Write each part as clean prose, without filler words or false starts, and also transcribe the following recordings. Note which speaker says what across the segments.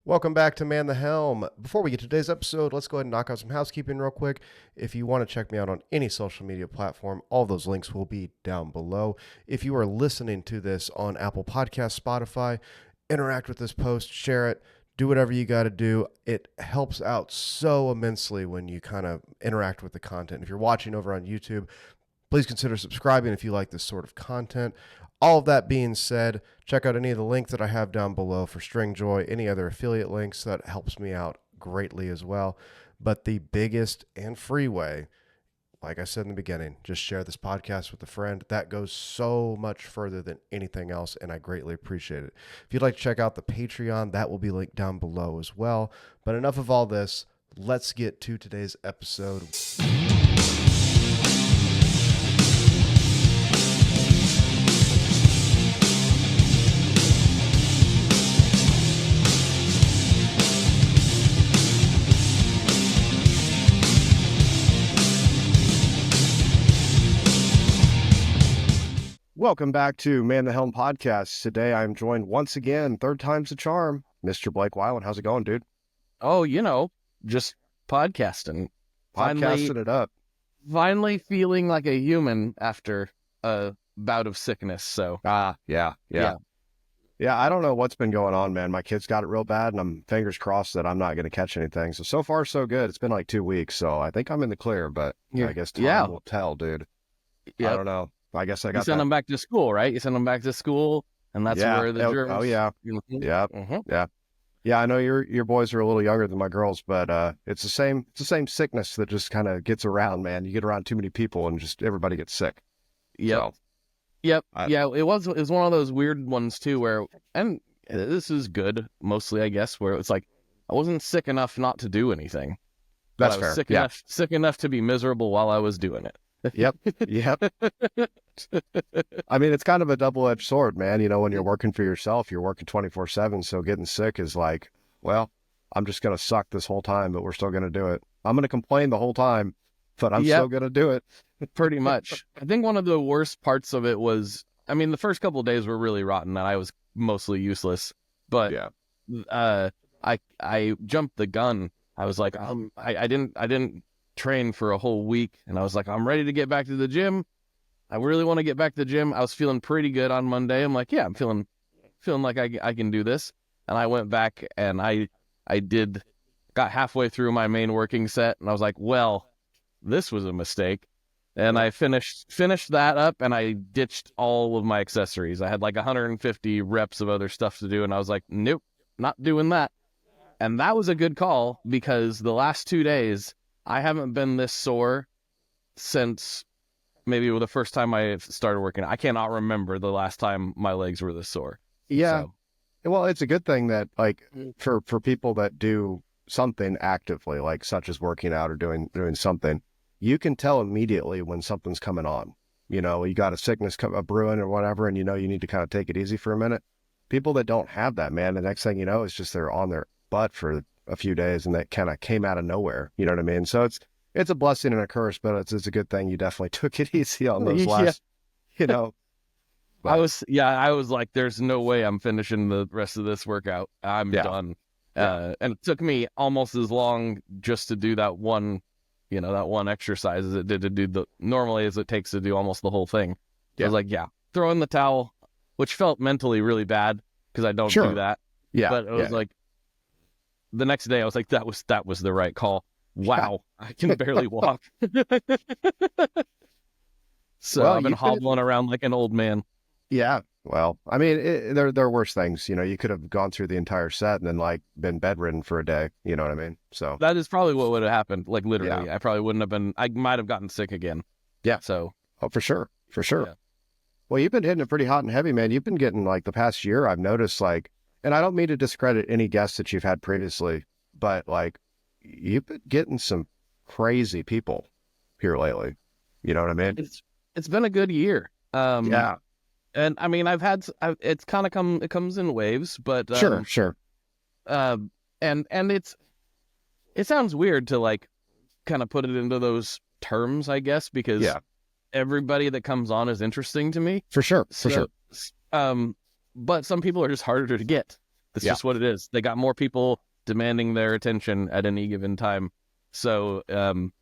Speaker 1: Welcome back to Man the Helm. Before we get to today's episode, let's go ahead and knock out some housekeeping real quick. If you want to check me out on any social media platform, all those links will be down below. If you are listening to this on Apple Podcasts, Spotify, interact with this post, share it, do whatever you got to do. It helps out so immensely when you kind of interact with the content. If you're watching over on YouTube, please consider subscribing if you like this sort of content. All of that being said, check out any of the links that I have down below for Stringjoy, any other affiliate links. That helps me out greatly as well. But the biggest and free way, like I said in the beginning, just share this podcast with a friend. That goes so much further than anything else, and I greatly appreciate it. If you'd like to check out the Patreon, that will be linked down below as well. But enough of all this. Let's get to today's episode. Welcome back to Man the Helm Podcast. Today I'm joined once again, third time's the charm, Mr. Blake Wyland. How's it going, dude?
Speaker 2: Oh, just podcasting.
Speaker 1: Podcasting it up.
Speaker 2: Finally feeling like a human after a bout of sickness, so.
Speaker 1: Yeah. Yeah, I don't know what's been going on, man. My kid's got it real bad, and I'm fingers crossed that I'm not going to catch anything. So far, so good. It's been like 2 weeks, so I think I'm in the clear, but I guess time will tell, dude. Yep. I don't know. I guess I got
Speaker 2: You send them back to school, right? You send them back to school, and that's where the germs...
Speaker 1: Oh, yeah. Yeah, I know your boys are a little younger than my girls, but it's the same sickness that just kind of gets around, man. You get around too many people, and just everybody gets sick.
Speaker 2: Yep.
Speaker 1: So,
Speaker 2: Yep. It was one of those weird ones, too, where... And this is good, mostly, I guess, where it's like, I wasn't sick enough not to do anything.
Speaker 1: That's
Speaker 2: fair. Sick enough to be miserable while I was doing it.
Speaker 1: Yep. I mean, it's kind of a double-edged sword, man. You know, when you're working for yourself, you're working 24/7. So getting sick is like, well, I'm just going to suck this whole time, but we're still going to do it. I'm going to complain the whole time, but I'm still going to do it.
Speaker 2: Pretty much. I think one of the worst parts of it was, I mean, the first couple of days were really rotten and I was mostly useless, but I jumped the gun. I was like, I didn't train for a whole week, and I was like, I'm ready to get back to the gym. I really want to get back to the gym. I was feeling pretty good on Monday. I'm like, yeah, I'm feeling like I can do this. And I went back and I got halfway through my main working set, and I was like, well, this was a mistake. And I finished that up, and I ditched all of my accessories. I had like 150 reps of other stuff to do, and I was like, nope, not doing that. And that was a good call, because the last 2 days I haven't been this sore since maybe the first time I started working. I cannot remember the last time my legs were this sore.
Speaker 1: Yeah. So. Well, it's a good thing that, like, for people that do something actively, like such as working out or doing something, you can tell immediately when something's coming on. You know, you got a sickness brewing or whatever, and you know you need to kind of take it easy for a minute. People that don't have that, man, the next thing you know is just they're on their butt for a few days, and that kind of came out of nowhere. You know what I mean? So it's a blessing and a curse, but it's a good thing you definitely took it easy on those last, you know. But.
Speaker 2: I was like, there's no way I'm finishing the rest of this workout. I'm done. And it took me almost as long just to do that one exercise as it did to do normally as it takes to do almost the whole thing. I was like, throw in the towel, which felt mentally really bad because I don't do that. Yeah. But it was like, the next day I was like, that was the right call. Wow. I can barely walk. So I've been hobbling around like an old man.
Speaker 1: Yeah. Well, I mean, there are worse things. You know, you could have gone through the entire set and then like been bedridden for a day. You know what I mean? So
Speaker 2: that is probably what would have happened. Like literally, I probably wouldn't have been. I might have gotten sick again.
Speaker 1: Yeah.
Speaker 2: So.
Speaker 1: Oh, for sure.
Speaker 2: Yeah.
Speaker 1: Well, you've been hitting it pretty hot and heavy, man. You've been getting like the past year. I've noticed like, and I don't mean to discredit any guests that you've had previously, but like you've been getting some crazy people here lately. You know what I mean?
Speaker 2: It's been a good year.
Speaker 1: Yeah.
Speaker 2: And I mean, it's kind of it comes in waves, but
Speaker 1: sure.
Speaker 2: And it sounds weird to like kind of put it into those terms, I guess, because everybody that comes on is interesting to me.
Speaker 1: For sure.
Speaker 2: But some people are just harder to get It's
Speaker 3: Yeah.
Speaker 2: just what it is. They got more people demanding their attention at any given time. So getting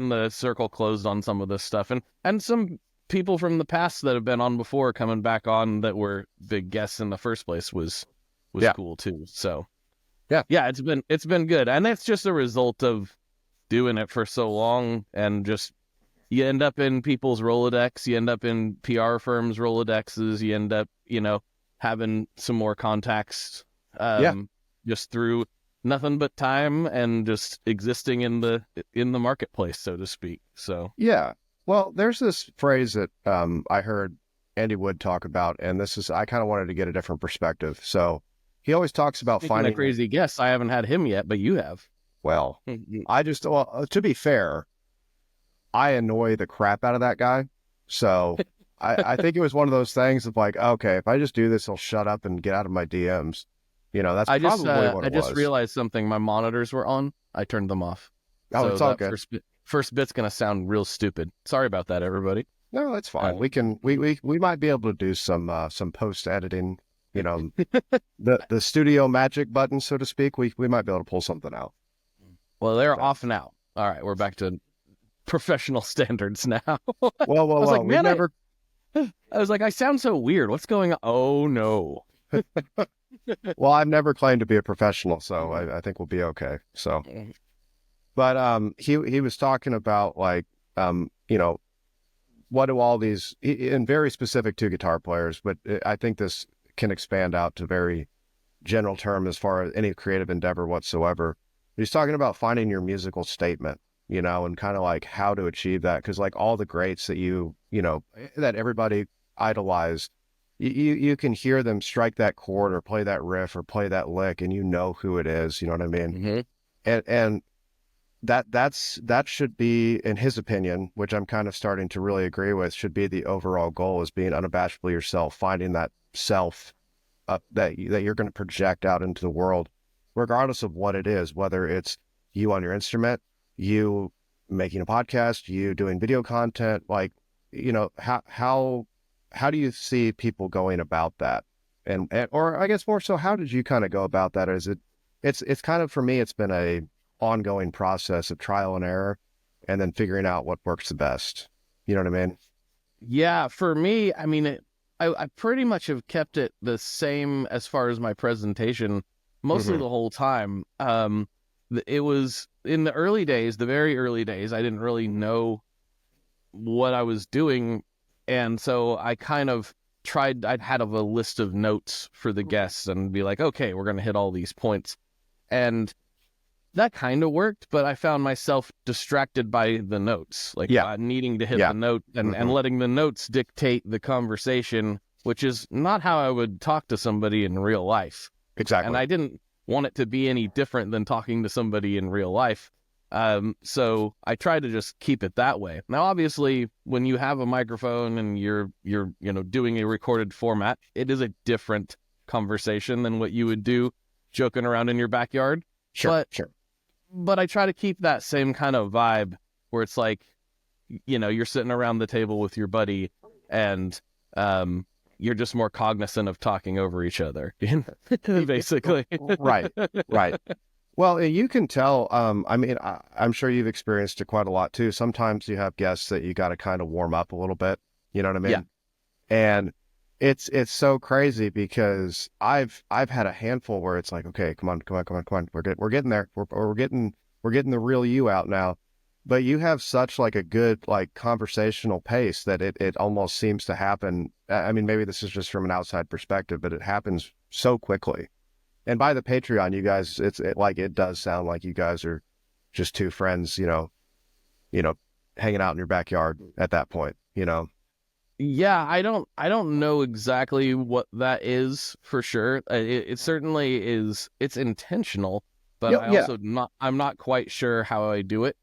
Speaker 2: the circle closed on some of this stuff, and some people from the past that have been on before coming back on that were big guests in the first place was cool too. So yeah, it's been good, and that's just a result of doing it for so long, and just you end up in people's Rolodex, you end up in PR firms' Rolodexes, you end up having some more contacts just through nothing but time and just existing in the marketplace, so to speak. So
Speaker 3: Yeah. Well, there's this phrase that I heard Andy Wood talk about, and I kind of wanted to get a different perspective. So he always talks about finding
Speaker 2: a crazy guest. I haven't had him yet, but you have.
Speaker 3: Well, to be fair, I annoy the crap out of that guy. So I think it was one of those things of like, okay, if I just do this, he'll shut up and get out of my DMs. That's probably what it was.
Speaker 2: I just realized something. My monitors were on. I turned them off.
Speaker 3: Oh,
Speaker 2: so
Speaker 3: it's all good.
Speaker 2: First bit's going to sound real stupid. Sorry about that, everybody.
Speaker 3: No, that's fine. We might be able to do some post editing, the studio magic button, so to speak. We might be able to pull something out.
Speaker 2: Well, they're off now. All right, we're back to professional standards now.
Speaker 3: Well,
Speaker 2: I was like, I sound so weird. What's going on? Oh no.
Speaker 3: Well, I've never claimed to be a professional, so I think we'll be okay. So, but he was talking about like what do all these, and very specific to guitar players, but I think this can expand out to very general term as far as any creative endeavor whatsoever. He's talking about finding your musical statement, and kind of like how to achieve that, because like all the greats that that everybody idolized, you can hear them strike that chord or play that riff or play that lick, and you know who it is. You know what I mean? Mm-hmm. And that should be, in his opinion, which I'm kind of starting to really agree with, should be the overall goal, is being unabashedly yourself, finding that self that you're going to project out into the world, regardless of what it is, whether it's you on your instrument, you making a podcast, you doing video content, like, how do you see people going about that? And or I guess more so, how did you kind of go about that? Is it's kind of, for me, it's been a ongoing process of trial and error, and then figuring out what works the best. You know what I mean?
Speaker 2: Yeah, for me, I mean, I pretty much have kept it the same as far as my presentation, mostly the whole time. It was in the early days, the very early days, I didn't really know what I was doing. And so I kind of I'd had a list of notes for the guests and be like, okay, we're going to hit all these points. And that kind of worked, but I found myself distracted by the notes, like needing to hit the note and letting the notes dictate the conversation, which is not how I would talk to somebody in real life.
Speaker 3: Exactly.
Speaker 2: And I didn't want it to be any different than talking to somebody in real life. So I try to just keep it that way. Now, obviously, when you have a microphone and you're doing a recorded format, it is a different conversation than what you would do joking around in your backyard.
Speaker 3: Sure.
Speaker 2: But I try to keep that same kind of vibe where it's like, you're sitting around the table with your buddy and you're just more cognizant of talking over each other, basically.
Speaker 3: Right. Well, you can tell, I mean, I'm sure you've experienced it quite a lot too. Sometimes you have guests that you got to kind of warm up a little bit, you know what I mean?
Speaker 2: Yeah.
Speaker 3: And it's so crazy because I've had a handful where it's like, okay, come on. We're getting there. We're getting the real you out now. But you have such like a good, like, conversational pace that it almost seems to happen. I mean, maybe this is just from an outside perspective, but it happens so quickly. And by the Patreon, you guys, it does sound like you guys are just two friends, hanging out in your backyard at that point,
Speaker 2: Yeah, I don't know exactly what that is for sure. It certainly is. It's intentional, but I'm not quite sure how I do it,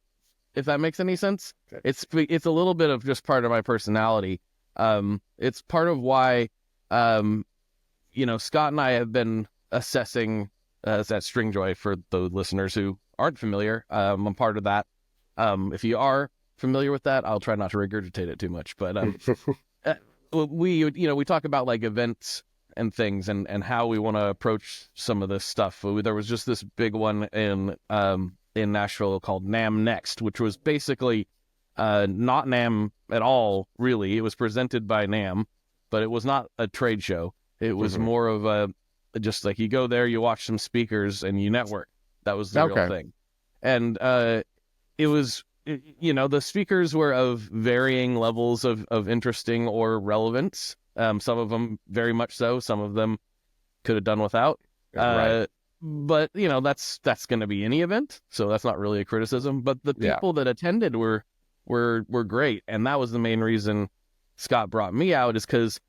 Speaker 2: if that makes any sense. Okay. It's a little bit of just part of my personality. It's part of why, Scott and I have been assessing that Stringjoy, for the listeners who aren't familiar. I'm part of that. If you are familiar with that, I'll try not to regurgitate it too much, but we talk about like events and things and how we want to approach some of this stuff. There was just this big one in Nashville called NAMM Next, which was basically not NAMM at all, really. It was presented by NAMM, but it was not a trade show. It was more of a, just like you go there, you watch some speakers, and you network. That was the real thing. And it was, the speakers were of varying levels of interesting or relevance. Some of them very much so. Some of them could have done without.
Speaker 3: Right.
Speaker 2: But, that's going to be any event, so that's not really a criticism. But the people that attended were great, and that was the main reason Scott brought me out, is because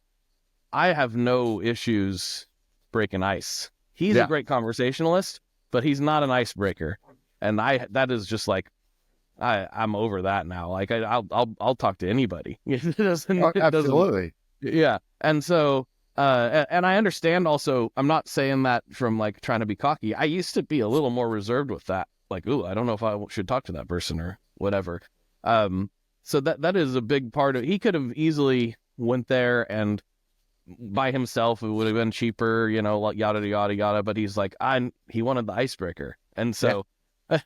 Speaker 2: I have no issues breaking ice. He's a great conversationalist, but he's not an icebreaker, and that is just like I'm over that now. Like I'll talk to anybody.
Speaker 3: Absolutely.
Speaker 2: Yeah, and so and I understand also. I'm not saying that from like trying to be cocky. I used to be a little more reserved with that. Like, ooh, I don't know if I should talk to that person or whatever. So that is a big part of. He could have easily went there and by himself, it would have been cheaper, like yada yada yada. But he's like, he wanted the icebreaker, and so I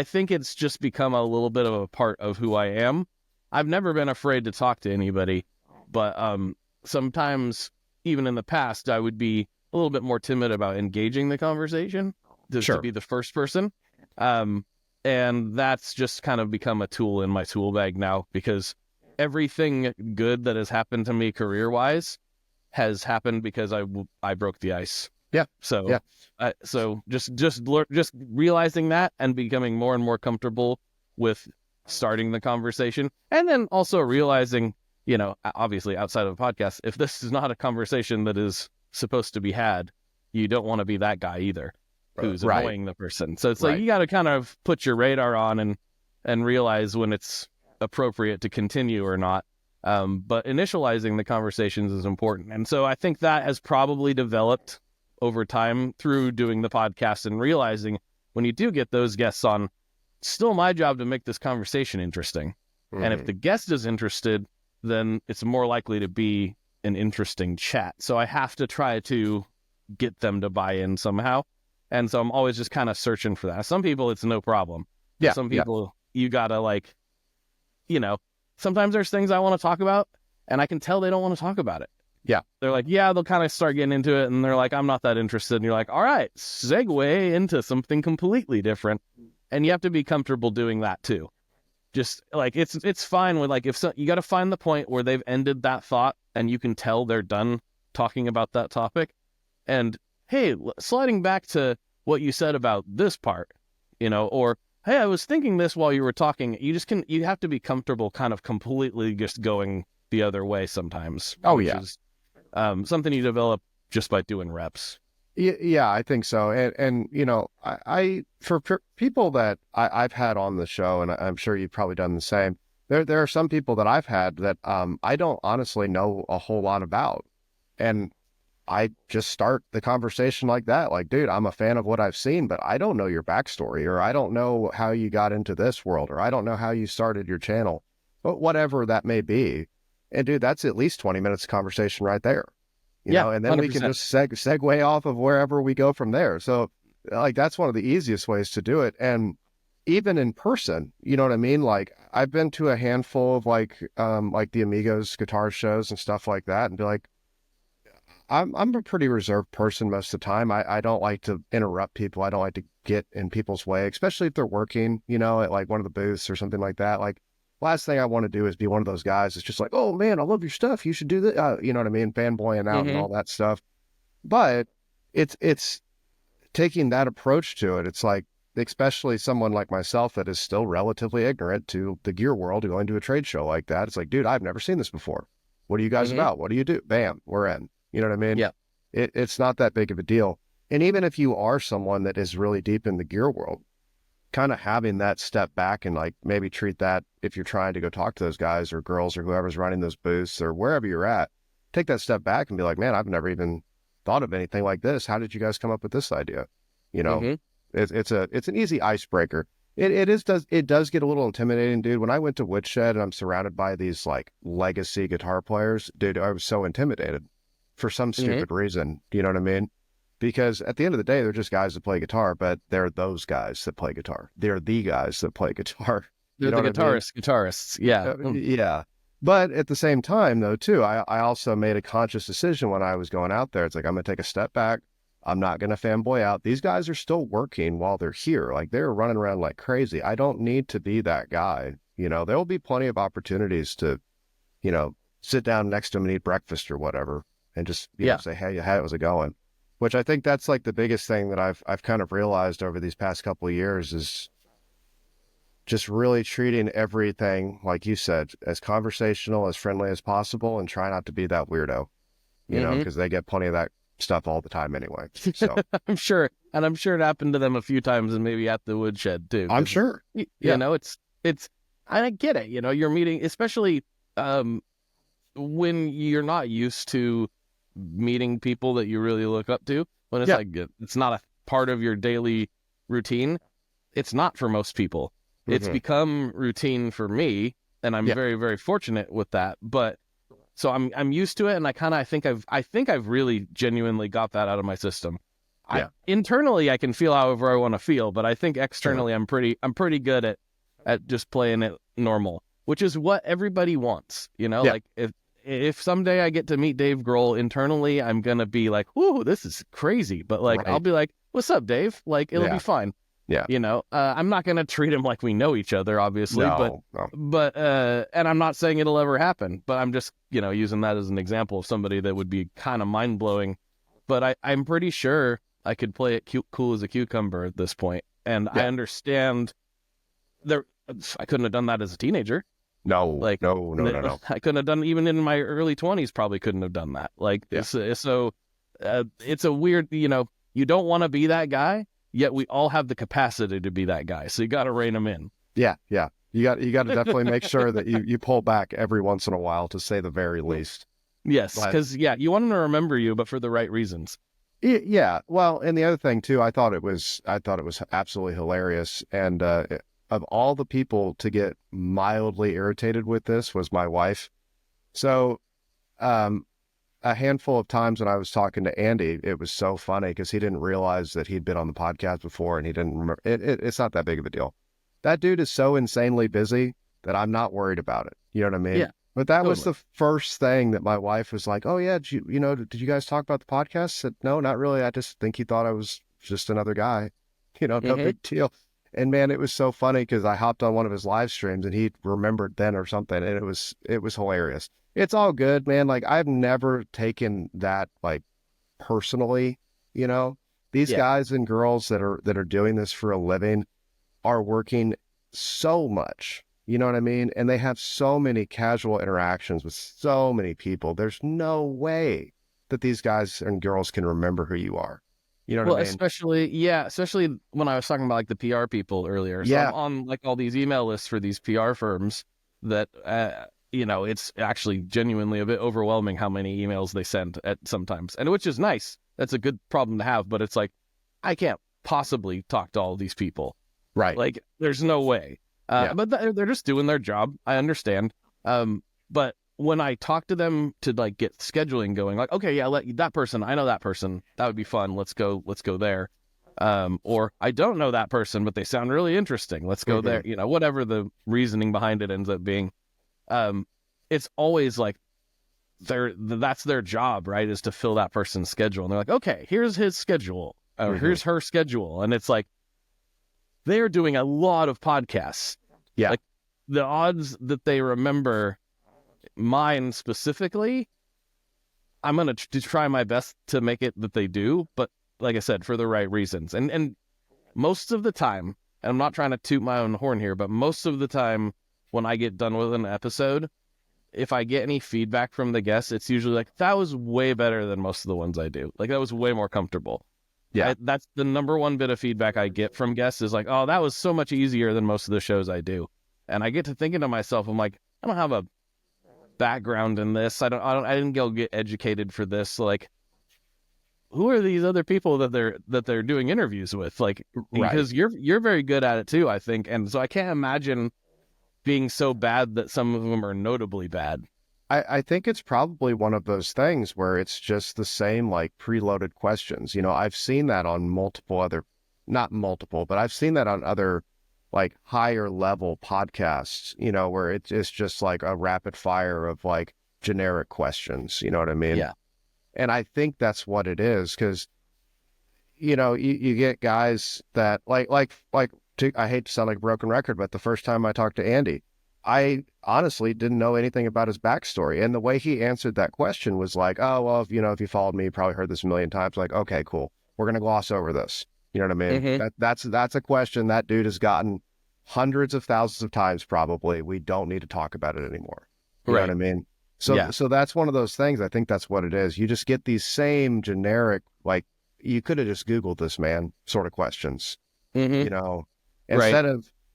Speaker 2: think it's just become a little bit of a part of who I am. I've never been afraid to talk to anybody, but sometimes even in the past, I would be a little bit more timid about engaging the conversation to be the first person. And that's just kind of become a tool in my tool bag now, because everything good that has happened to me career-wise has happened because I broke the ice.
Speaker 3: Yeah.
Speaker 2: So, so just realizing that and becoming more and more comfortable with starting the conversation, and then also realizing, obviously outside of a podcast, if this is not a conversation that is supposed to be had, you don't want to be that guy either, who's annoying the person. So it's like you got to kind of put your radar on and realize when it's appropriate to continue or not. But initializing the conversations is important. And so I think that has probably developed over time through doing the podcast and realizing when you do get those guests on, it's still my job to make this conversation interesting. And if the guest is interested, then it's more likely to be an interesting chat. So I have to try to get them to buy in somehow. And so I'm always just kind of searching for that. Some people, it's no problem.
Speaker 3: Yeah.
Speaker 2: Some people, you gotta sometimes there's things I want to talk about and I can tell they don't want to talk about it.
Speaker 3: Yeah.
Speaker 2: They're like, they'll kind of start getting into it and they're like, I'm not that interested. And you're like, all right, segue into something completely different. And you have to be comfortable doing that too. Just like, it's fine with like, you got to find the point where they've ended that thought and you can tell they're done talking about that topic. And hey, sliding back to what you said about this part, or hey, I was thinking this while you were talking. You have to be comfortable kind of completely just going the other way sometimes.
Speaker 3: Oh,
Speaker 2: which
Speaker 3: yeah.
Speaker 2: is something you develop just by doing reps.
Speaker 3: Yeah, I think so. And I for people that I've had on the show, and I'm sure you've probably done the same, there are some people that I've had that I don't honestly know a whole lot about. And I just start the conversation like that. Like, dude, I'm a fan of what I've seen, but I don't know your backstory, or I don't know how you got into this world, or I don't know how you started your channel, but whatever that may be. And dude, that's at least 20 minutes of conversation right there. You know, and then
Speaker 2: 100%.
Speaker 3: we can just segue off of wherever we go from there. So like, that's one of the easiest ways to do it. And even in person, you know what I mean? Like, I've been to a handful of like the Amigos guitar shows and stuff like that, and be like, I'm a pretty reserved person most of the time. I don't like to interrupt people. I don't like to get in people's way, especially if they're working, at like one of the booths or something like that. Like, last thing I want to do is be one of those guys that's just like, oh man, I love your stuff, you should do that. You know what I mean? Fanboying out and all that stuff. But it's taking that approach to it. It's like, especially someone like myself that is still relatively ignorant to the gear world, going to a trade show like that. It's like, dude, I've never seen this before. What are you guys about? What do you do? Bam, we're in. You know what I mean?
Speaker 2: Yeah.
Speaker 3: It's not that big of a deal. And even if you are someone that is really deep in the gear world, kind of having that step back and like maybe treat that, if you're trying to go talk to those guys or girls or whoever's running those booths or wherever you're at, take that step back and be like, man, I've never even thought of anything like this. How did you guys come up with this idea? It's an easy icebreaker. It does get a little intimidating, dude. When I went to Woodshed and I'm surrounded by these like legacy guitar players, dude, I was so intimidated. for some stupid reason. You know what I mean? Because at the end of the day, they're just guys that play guitar, but they're those guys that play guitar. They're the guys that play guitar.
Speaker 2: They're the guitarists. Yeah.
Speaker 3: Yeah. But at the same time, though, too, I also made a conscious decision when I was going out there. It's like, I'm going to take a step back. I'm not going to fanboy out. These guys are still working while they're here. Like, they're running around like crazy. I don't need to be that guy. You know, there will be plenty of opportunities to, you know, sit down next to them and eat breakfast or whatever and just, you know, say, hey, how's it going? Which I think that's like the biggest thing that I've kind of realized over these past couple of years is just really treating everything, like you said, as conversational, as friendly as possible, and try not to be that weirdo, you know, because they get plenty of that stuff all the time anyway. So
Speaker 2: I'm sure it happened to them a few times, and maybe at the woodshed too.
Speaker 3: I'm sure.
Speaker 2: You know, it's I get it. You know, you're meeting, especially when you're not used to meeting people that you really look up to. When it's like it's not a part of your daily routine. It's not for most people. It's become routine for me, and I'm very, very fortunate with that. But so I'm used to it, and I think I've really genuinely got that out of my system. Internally, I can feel however I want to feel, but I think externally, I'm pretty good at just playing it normal, which is what everybody wants. You know, like if someday I get to meet Dave Grohl internally, I'm gonna be like, "Whoa, this is crazy," but like I'll be like, "What's up, Dave?" Like it'll be fine.
Speaker 3: Yeah.
Speaker 2: You know, I'm not going to treat him like we know each other, obviously, but and I'm not saying it'll ever happen, but I'm just, you know, using that as an example of somebody that would be kind of mind blowing. But I'm pretty sure I could play it cool as a cucumber at this point. And I understand I couldn't have done that as a teenager.
Speaker 3: No.
Speaker 2: I couldn't have done, even in my early 20s, probably couldn't have done that. Like, so it's a weird, you know, you don't want to be that guy. Yet we all have the capacity to be that guy, so you got to rein them in.
Speaker 3: Yeah. You got to definitely make sure that you pull back every once in a while, to say the very least.
Speaker 2: Yes, because you want them to remember you, but for the right reasons.
Speaker 3: Yeah. Well, and the other thing too, I thought it was absolutely hilarious. And of all the people to get mildly irritated with this was my wife. So, a handful of times when I was talking to Andy, it was so funny because he didn't realize that he'd been on the podcast before, and he didn't remember. It's not that big of a deal. That dude is so insanely busy that I'm not worried about it. You know what I mean?
Speaker 2: Yeah.
Speaker 3: But that was the first thing that my wife was like, "Oh yeah, did you guys talk about the podcast?" I said, "No, not really. I just think he thought I was just another guy. You know, no big deal." And man, it was so funny because I hopped on one of his live streams and he remembered then or something, and it was hilarious. It's all good, man. Like, I've never taken that like personally, you know. These guys and girls that are doing this for a living are working so much, you know what I mean? And they have so many casual interactions with so many people. There's no way that these guys and girls can remember who you are. You know what I mean?
Speaker 2: Especially when I was talking about like the PR people earlier. So I'm on like all these email lists for these PR firms that you know, it's actually genuinely a bit overwhelming how many emails they send at sometimes, and which is nice. That's a good problem to have, but it's like, I can't possibly talk to all these people.
Speaker 3: Right.
Speaker 2: Like, there's no way. But they're just doing their job. I understand. But when I talk to them to like get scheduling going, like, okay, yeah, that person, I know that person. That would be fun. Let's go there. Or I don't know that person, but they sound really interesting. Let's go there. You know, whatever the reasoning behind it ends up being. It's always like that's their job, right? Is to fill that person's schedule. And they're like, okay, here's his schedule, or here's her schedule. And it's like, they're doing a lot of podcasts.
Speaker 3: Yeah.
Speaker 2: Like, the odds that they remember mine specifically, I'm going to try my best to make it that they do. But like I said, for the right reasons. And most of the time, and I'm not trying to toot my own horn here, but most of the time, when I get done with an episode, if I get any feedback from the guests, it's usually like, that was way better than most of the ones I do. Like, that was way more comfortable. Yeah. That's the number one bit of feedback I get from guests is like, oh, that was so much easier than most of the shows I do. And I get to thinking to myself, I'm like, I don't have a background in this. I didn't go get educated for this. So like, who are these other people that they're doing interviews with? Like, because you're very good at it too, I think. And so I can't imagine being so bad that some of them are notably bad.
Speaker 3: I think it's probably one of those things where it's just the same like preloaded questions. I've seen that on multiple other, not multiple, but I've seen that on other like higher level podcasts, where it's just like a rapid fire of like generic questions. You know what I mean?
Speaker 2: Yeah.
Speaker 3: And I think that's what it is, because, you get guys that I hate to sound like a broken record, but the first time I talked to Andy, I honestly didn't know anything about his backstory. And the way he answered that question was like, oh, well, if you followed me, you probably heard this a million times. Like, okay, cool. We're going to gloss over this. You know what I mean?
Speaker 2: Mhm.
Speaker 3: That's a question that dude has gotten hundreds of thousands of times, probably. We don't need to talk about it anymore. You know what I mean? So,
Speaker 2: Yeah.
Speaker 3: so that's one of those things. I think that's what it is. You just get these same generic, like, you could have just Googled this, man, sort of questions,
Speaker 2: Mhm.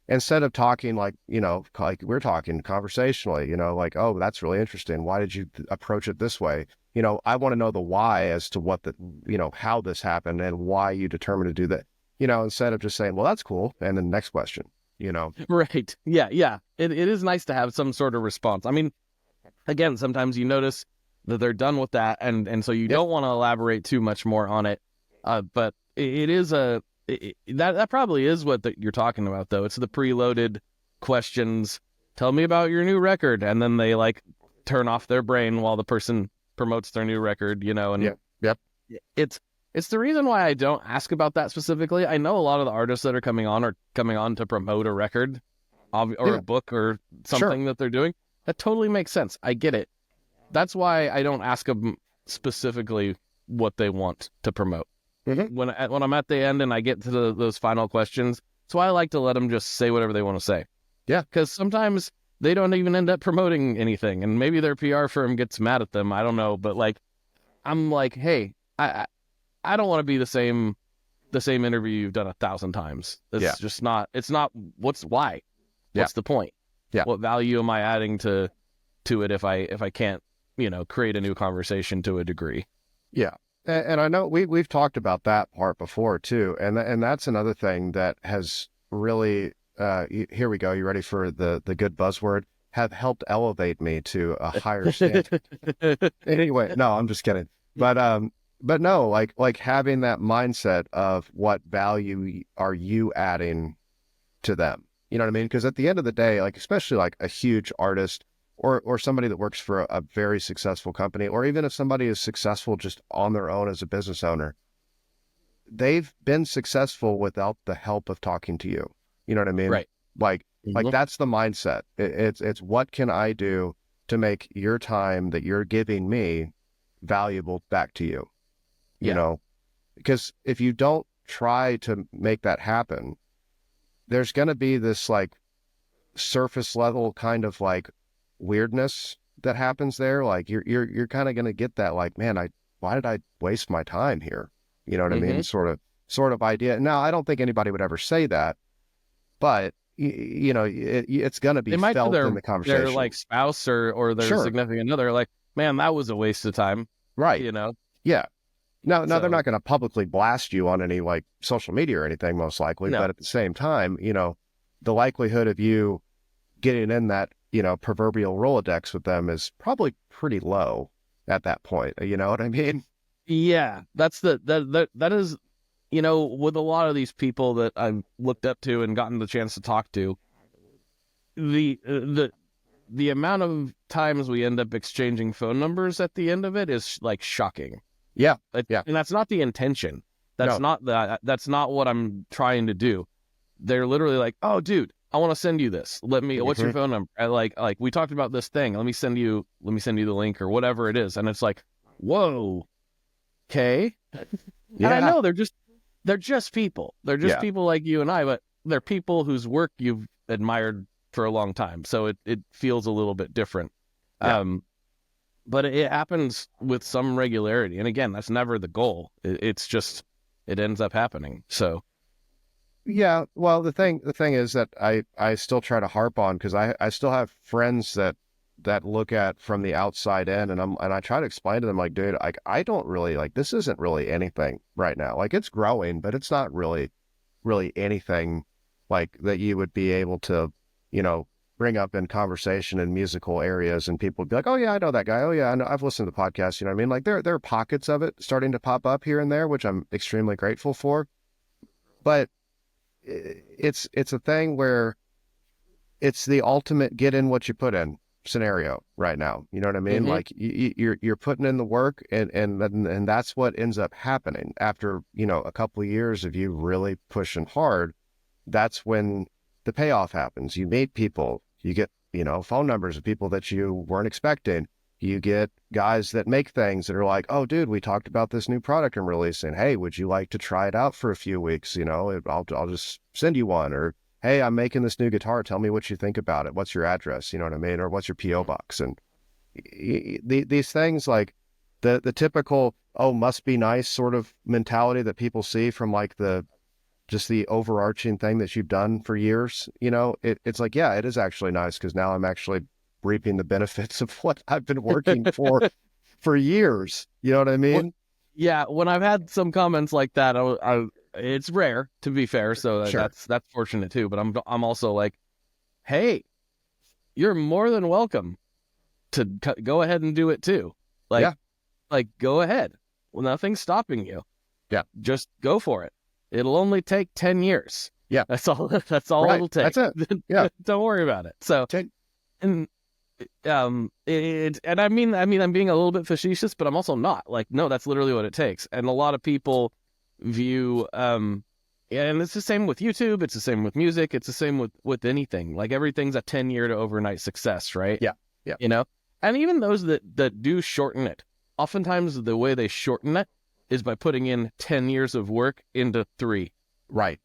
Speaker 3: instead of talking like we're talking conversationally, like, oh, that's really interesting. Why did you approach it this way? I want to know the why as to what how this happened and why you determined to do that, instead of just saying, well, that's cool. And then next question,
Speaker 2: Right. Yeah. Yeah. It is nice to have some sort of response. I mean, again, sometimes you notice that they're done with that, and so you
Speaker 3: Yep.
Speaker 2: don't want to elaborate too much more on it. But it is that probably is what you're talking about, though. It's the preloaded questions. Tell me about your new record, and then they like turn off their brain while the person promotes their new record, and
Speaker 3: Yep.
Speaker 2: it's the reason why I don't ask about that specifically. I know a lot of the artists that are coming on to promote a record, or
Speaker 3: Yeah.
Speaker 2: a book or something that they're doing. That totally makes sense. I get it. That's why I don't ask them specifically what they want to promote.
Speaker 3: Mhm.
Speaker 2: When I'm at the end and I get to those final questions, that's why I like to let them just say whatever they want to say.
Speaker 3: Yeah.
Speaker 2: Because sometimes they don't even end up promoting anything, and maybe their PR firm gets mad at them. I don't know, but like, I'm like, hey, I don't want to be the same interview you've done 1,000 times. It's just not. It's not. Why?
Speaker 3: Yeah.
Speaker 2: What's the point?
Speaker 3: Yeah.
Speaker 2: What value am I adding to it if I can't create a new conversation to a degree?
Speaker 3: Yeah. And I know we've talked about that part before too. And that's another thing that has really, here we go. You ready for the good buzzword? Have helped elevate me to a higher standard. Anyway, no, I'm just kidding. But no, like having that mindset of what value are you adding to them? You know what I mean? Because at the end of the day, like, especially like a huge artist or somebody that works for a very successful company, or even if somebody is successful just on their own as a business owner, they've been successful without the help of talking to you. You know what I mean?
Speaker 2: Right.
Speaker 3: Like
Speaker 2: Mhm.
Speaker 3: that's the mindset. It's what can I do to make your time that you're giving me valuable back to you?
Speaker 2: Yeah.
Speaker 3: Because if you don't try to make that happen, there's going to be this like surface level kind of like weirdness that happens there. Like you're kind of going to get that like, man, why did I waste my time here? You know what I mean? Sort of idea. Now, I don't think anybody would ever say that, but it's going to be
Speaker 2: They might
Speaker 3: felt
Speaker 2: to
Speaker 3: in the conversation.
Speaker 2: their like spouse or their
Speaker 3: Sure.
Speaker 2: significant other, like, man, that was a waste of time.
Speaker 3: Right. Yeah. Now they're
Speaker 2: So-
Speaker 3: not going to publicly blast you on any like social media or anything, most likely.
Speaker 2: No.
Speaker 3: But at the same time, the likelihood of you getting in that, proverbial Rolodex with them is probably pretty low at that point. You know what I mean?
Speaker 2: Yeah, that's that is, with a lot of these people that I've looked up to and gotten the chance to talk to, the amount of times we end up exchanging phone numbers at the end of it is like shocking.
Speaker 3: Yeah. Yeah.
Speaker 2: And that's not the intention. That's
Speaker 3: No.
Speaker 2: that's not what I'm trying to do. They're literally like, "Oh, dude, I want to send you this. What's your phone number? Like we talked about this thing. Let me send you the link or whatever it is." And it's like, "Whoa. Okay."
Speaker 3: Yeah.
Speaker 2: And I know they're just people. They're just
Speaker 3: Yeah.
Speaker 2: people like you and I, but they're people whose work you've admired for a long time. So it feels a little bit different.
Speaker 3: Yeah.
Speaker 2: But it happens with some regularity. And again, that's never the goal. It's just, it ends up happening. So
Speaker 3: Yeah. Well, the thing is that I still try to harp on, because I still have friends that look at from the outside in, and I try to explain to them like, dude, I don't really like, this isn't really anything right now. Like, it's growing, but it's not really anything like that you would be able to, bring up in conversation in musical areas, and people would be like, "Oh yeah, I know that guy. Oh yeah, I know. I've listened to the podcast." You know what I mean? Like there are pockets of it starting to pop up here and there, which I'm extremely grateful for. But it's a thing where it's the ultimate get in what you put in scenario right now. You know what I mean? Like you're putting in the work, and that's what ends up happening after, you know, a couple of years of you really pushing hard. That's when the payoff happens. You meet people, you get, you know, phone numbers of people that you weren't expecting. You get guys that make things that are like, "Oh dude, we talked about this new product I'm releasing. Hey, would you like to try it out for a few weeks? You know, I'll just send you one." Or, "Hey, I'm making this new guitar. Tell me what you think about it. What's your address?" You know what I mean? Or, "What's your PO box?" And these things, like the typical, "Oh, must be nice" sort of mentality that people see from like just the overarching thing that you've done for years. You know, it's like, yeah, it is actually nice because now I'm actually reaping the benefits of what I've been working for years. You know what I mean?
Speaker 2: Well, yeah, when I've had some comments like that, it's rare, to be fair, so
Speaker 3: Sure.
Speaker 2: that's fortunate too. But I'm also like, hey, you're more than welcome to go ahead and do it too. Like,
Speaker 3: Yeah.
Speaker 2: like go ahead. Well, nothing's stopping you.
Speaker 3: Yeah.
Speaker 2: Just go for it. It'll only take 10 years.
Speaker 3: Yeah.
Speaker 2: That's all. That's all
Speaker 3: Right.
Speaker 2: it'll take.
Speaker 3: That's it. Yeah.
Speaker 2: Don't worry about it. So,
Speaker 3: 10.
Speaker 2: and and I mean I'm being a little bit facetious, but I'm also not. Like, no, that's literally what it takes. And a lot of people view and it's the same with YouTube, it's the same with music, it's the same with anything. Like everything's a 10-year to overnight success, right?
Speaker 3: Yeah. Yeah.
Speaker 2: You know? And even those that do shorten it, oftentimes the way they shorten it is by putting in 10 years of work into 3.
Speaker 3: Right.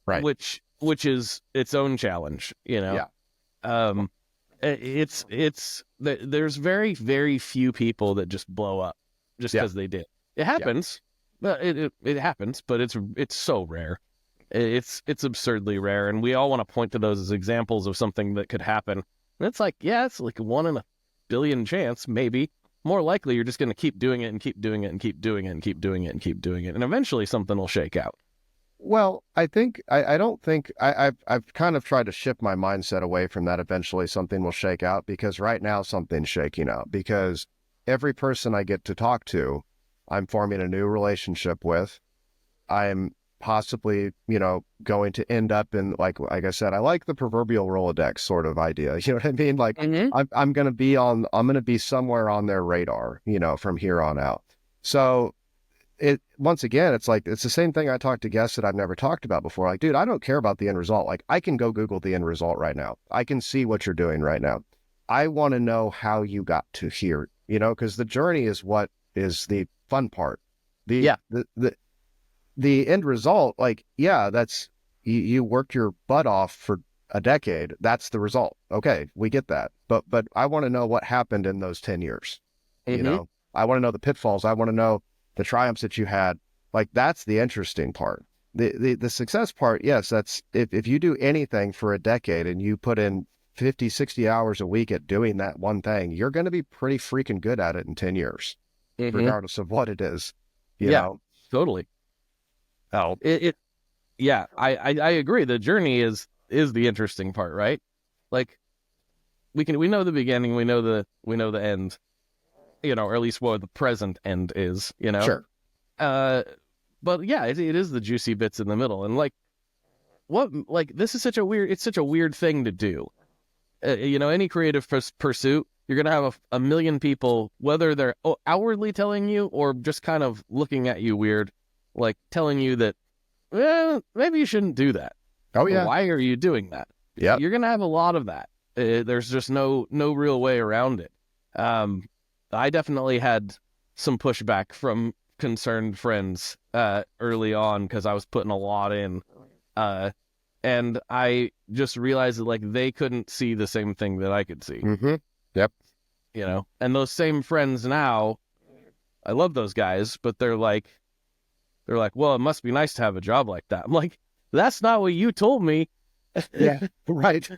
Speaker 3: Right.
Speaker 2: Which is its own challenge, you know?
Speaker 3: Yeah.
Speaker 2: There's very, very few people that just blow up just because they did. It happens. But it happens, but it's so rare. It's absurdly rare, and we all want to point to those as examples of something that could happen. And it's like, yeah, it's like 1 in a billion chance, maybe. More likely, you're just going to keep doing it and keep doing it and keep doing it and keep doing it and keep doing it, and eventually something will shake out.
Speaker 3: Well, I think I don't think I've kind of tried to shift my mindset away from that. Eventually something will shake out, because right now something's shaking out, because every person I get to talk to, I'm forming a new relationship with. I'm possibly, you know, going to end up in, like I said, I like the proverbial Rolodex sort of idea. You know what I mean? Like I'm going to be somewhere on their radar, you know, from here on out. So once again, it's like, it's the same thing. I talk to guests that I've never talked about before. Like, dude, I don't care about the end result. Like, I can go Google the end result right now. I can see what you're doing right now. I want to know how you got to here, you know, because the journey is what is the fun part. The end result, like, yeah, that's, you worked your butt off for a decade. That's the result. Okay, we get that. But I want to know what happened in those 10 years. You know, I want to know the pitfalls. I want to know the triumphs that you had. Like, that's the interesting part. The success part, yes, that's if you do anything for a decade and you put in 50, 60 hours a week at doing that one thing, you're going to be pretty freaking good at it in 10 years, regardless of what it is. You know?
Speaker 2: Totally. Oh, yeah, I agree. The journey is the interesting part, right? Like, we know the beginning, we know the end, you know, or at least what the present end is, you know?
Speaker 3: Sure.
Speaker 2: But yeah, it is the juicy bits in the middle. And this is such a weird thing to do. You know, any creative pursuit, you're going to have a million people, whether they're outwardly telling you or just kind of looking at you weird, like telling you that, well, maybe you shouldn't do that.
Speaker 3: Oh yeah.
Speaker 2: Why are you doing that?
Speaker 3: Yeah.
Speaker 2: You're going to have a lot of that. There's just no real way around it. I definitely had some pushback from concerned friends early on because I was putting a lot in. And I just realized that, like, they couldn't see the same thing that I could see.
Speaker 3: Yep.
Speaker 2: You know, and those same friends now, I love those guys, but they're like, well, it must be nice to have a job like that. I'm like, that's not what you told me.
Speaker 3: Yeah, right.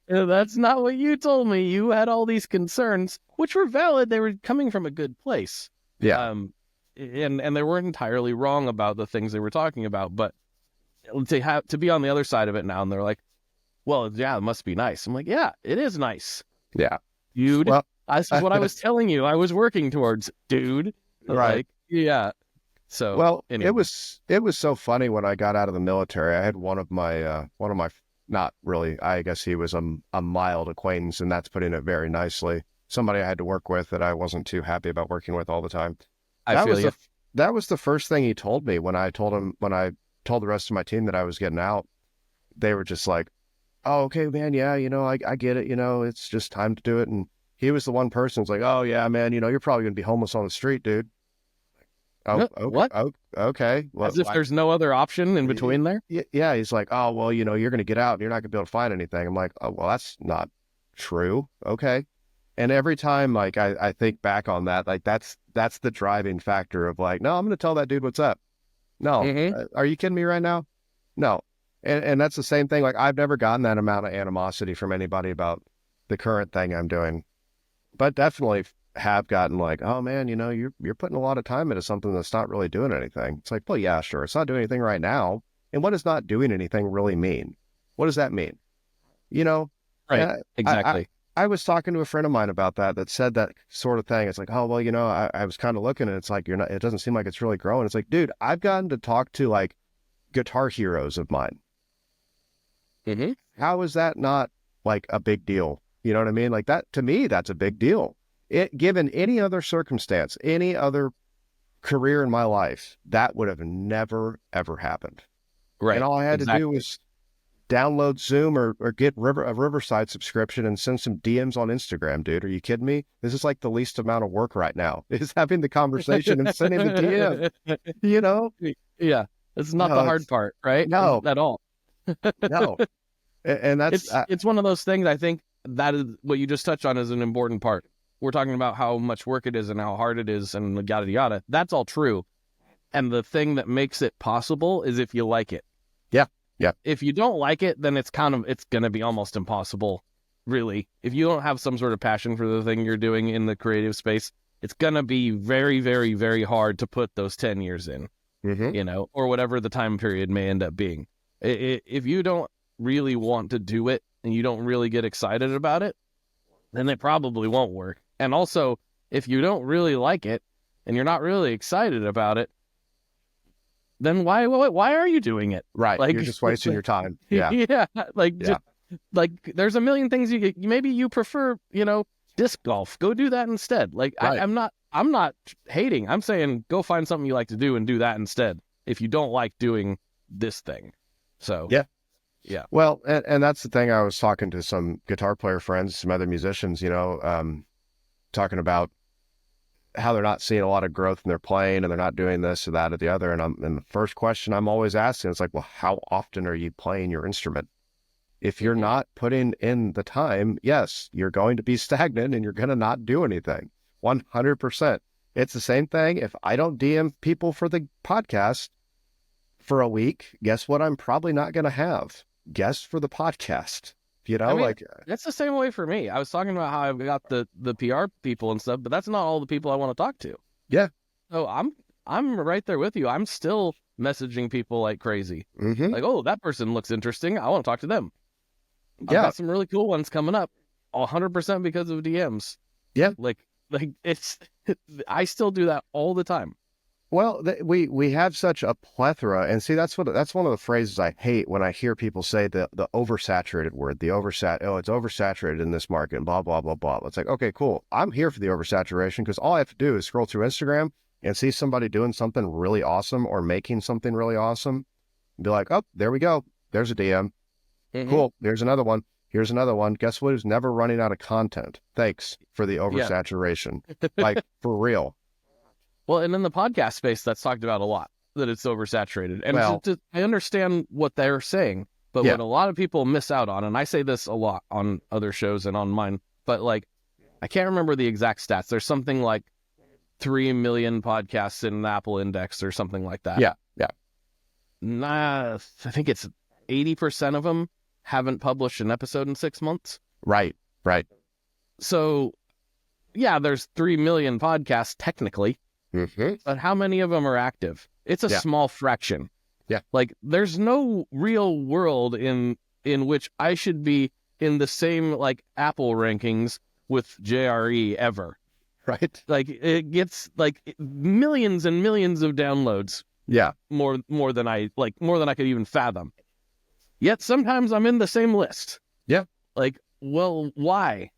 Speaker 2: That's not what you told me. You had all these concerns, which were valid. They were coming from a good place.
Speaker 3: Yeah.
Speaker 2: And they weren't entirely wrong about the things they were talking about, but to be on the other side of it now, and they're like, well, yeah, it must be nice. I'm like, yeah, it is nice,
Speaker 3: Yeah.
Speaker 2: dude.
Speaker 3: Well,
Speaker 2: This is what I was telling you. I was working towards, dude.
Speaker 3: right.
Speaker 2: Like, yeah. So,
Speaker 3: Well,
Speaker 2: anyway.
Speaker 3: it was so funny when I got out of the military. I had one of my not really, I guess he was a mild acquaintance, and that's putting it very nicely. Somebody I had to work with that I wasn't too happy about working with all the time.
Speaker 2: I
Speaker 3: That
Speaker 2: feel
Speaker 3: was
Speaker 2: you.
Speaker 3: that was the first thing he told me when I told the rest of my team that I was getting out. They were just like, "Oh, okay, man, yeah, I get it, it's just time to do it." And he was the one person who's like, "Oh yeah, man, you're probably gonna be homeless on the street, dude." Oh, okay,
Speaker 2: What?
Speaker 3: okay. Well,
Speaker 2: As if there's no other option in between there?
Speaker 3: yeah, he's like, "Oh, well, you're going to get out and you're not going to be able to find anything." I'm like, "Oh, well, that's not true." Okay. And every time, like, I think back on that, like, that's the driving factor of like, no, I'm going to tell that dude what's up. No,
Speaker 2: Mm-hmm.
Speaker 3: are you kidding me right now? No. And that's the same thing. Like, I've never gotten that amount of animosity from anybody about the current thing I'm doing, but definitely have gotten like, "Oh man, you're putting a lot of time into something that's not really doing anything." It's like, well, yeah, sure, it's not doing anything right now. And what does not doing anything really mean? What does that mean? You know,
Speaker 2: Right.
Speaker 3: and
Speaker 2: Exactly.
Speaker 3: I was talking to a friend of mine about that said that sort of thing. It's like, oh well, I was kind of looking, and it's like you're not. It doesn't seem like it's really growing. It's like, dude, I've gotten to talk to like guitar heroes of mine.
Speaker 2: Mm-hmm.
Speaker 3: How is that not like a big deal? You know what I mean? Like that to me, that's a big deal. Given any other circumstance, any other career in my life, that would have never, ever happened.
Speaker 2: Right.
Speaker 3: And all I had to
Speaker 2: Exactly.
Speaker 3: do was download Zoom or get a Riverside subscription and send some DMs on Instagram, dude. Are you kidding me? This is like the least amount of work right now is having the conversation and sending the DM, you know?
Speaker 2: Yeah. It's not
Speaker 3: No,
Speaker 2: the hard part, right?
Speaker 3: no,
Speaker 2: At all.
Speaker 3: no. And that's,
Speaker 2: It's one of those things. I think that is what you just touched on is an important part. We're talking about how much work it is and how hard it is and yada yada. That's all true. And the thing that makes it possible is if you like it.
Speaker 3: yeah, yeah,
Speaker 2: If you don't like it, then it's going to be almost impossible, really. If you don't have some sort of passion for the thing you're doing in the creative space, it's going to be very, very, very hard to put those 10 years in, or whatever the time period may end up being. If you don't really want to do it and you don't really get excited about it, then it probably won't work. And also, if you don't really like it and you're not really excited about it, then why are you doing it?
Speaker 3: right.
Speaker 2: Like,
Speaker 3: You're just wasting your time. Yeah,
Speaker 2: yeah, like,
Speaker 3: yeah,
Speaker 2: like there's a million things maybe you prefer, disc golf. Go do that instead. Like,
Speaker 3: right.
Speaker 2: I'm not hating. I'm saying go find something you like to do and do that instead if you don't like doing this thing. So,
Speaker 3: Yeah.
Speaker 2: yeah.
Speaker 3: Well, and that's the thing. I was talking to some guitar player friends, some other musicians, talking about how they're not seeing a lot of growth in their playing and they're not doing this or that or the other. And the first question I'm always asking is like, well, how often are you playing your instrument? If you're not putting in the time, yes, you're going to be stagnant and you're going to not do anything. 100%. It's the same thing. If I don't DM people for the podcast for a week, guess what? I'm probably not going to have guests for the podcast.
Speaker 2: I mean, that's the same way for me. I was talking about how I've got the PR people and stuff, but that's not all the people I want to talk to.
Speaker 3: Yeah.
Speaker 2: So I'm right there with you. I'm still messaging people like crazy. Like, oh, that person looks interesting. I want to talk to them. I've got some really cool ones coming up, 100% because of DMs.
Speaker 3: Yeah.
Speaker 2: Like it's, I still do that all the time.
Speaker 3: Well, we have such a plethora, and see that's one of the phrases I hate when I hear people say the oversaturated word, it's oversaturated in this market, and blah blah blah blah. It's like, okay, cool. I'm here for the oversaturation because all I have to do is scroll through Instagram and see somebody doing something really awesome or making something really awesome, and be like, oh, there we go. There's a DM. Cool. There's another one. Here's another one. Guess what? Who's never running out of content? Thanks for the oversaturation. Like for real.
Speaker 2: Well, and in the podcast space, that's talked about a lot, that it's oversaturated. And I understand what they're saying, but what a lot of people miss out on, and I say this a lot on other shows and on mine, but like, I can't remember the exact stats. There's something like 3 million podcasts in the Apple Index or something like that.
Speaker 3: Yeah, yeah.
Speaker 2: Nah, I think it's 80% of them haven't published an episode in 6 months.
Speaker 3: Right, right.
Speaker 2: So, yeah, there's 3 million podcasts technically. But how many of them are active? It's a small fraction.
Speaker 3: Yeah.
Speaker 2: Like there's no real world in in which I should be in the same like Apple rankings with JRE ever.
Speaker 3: Right.
Speaker 2: Like it gets like millions and millions of downloads.
Speaker 3: Yeah.
Speaker 2: More than I could even fathom. Yet sometimes I'm in the same list.
Speaker 3: Yeah.
Speaker 2: Like, well, why?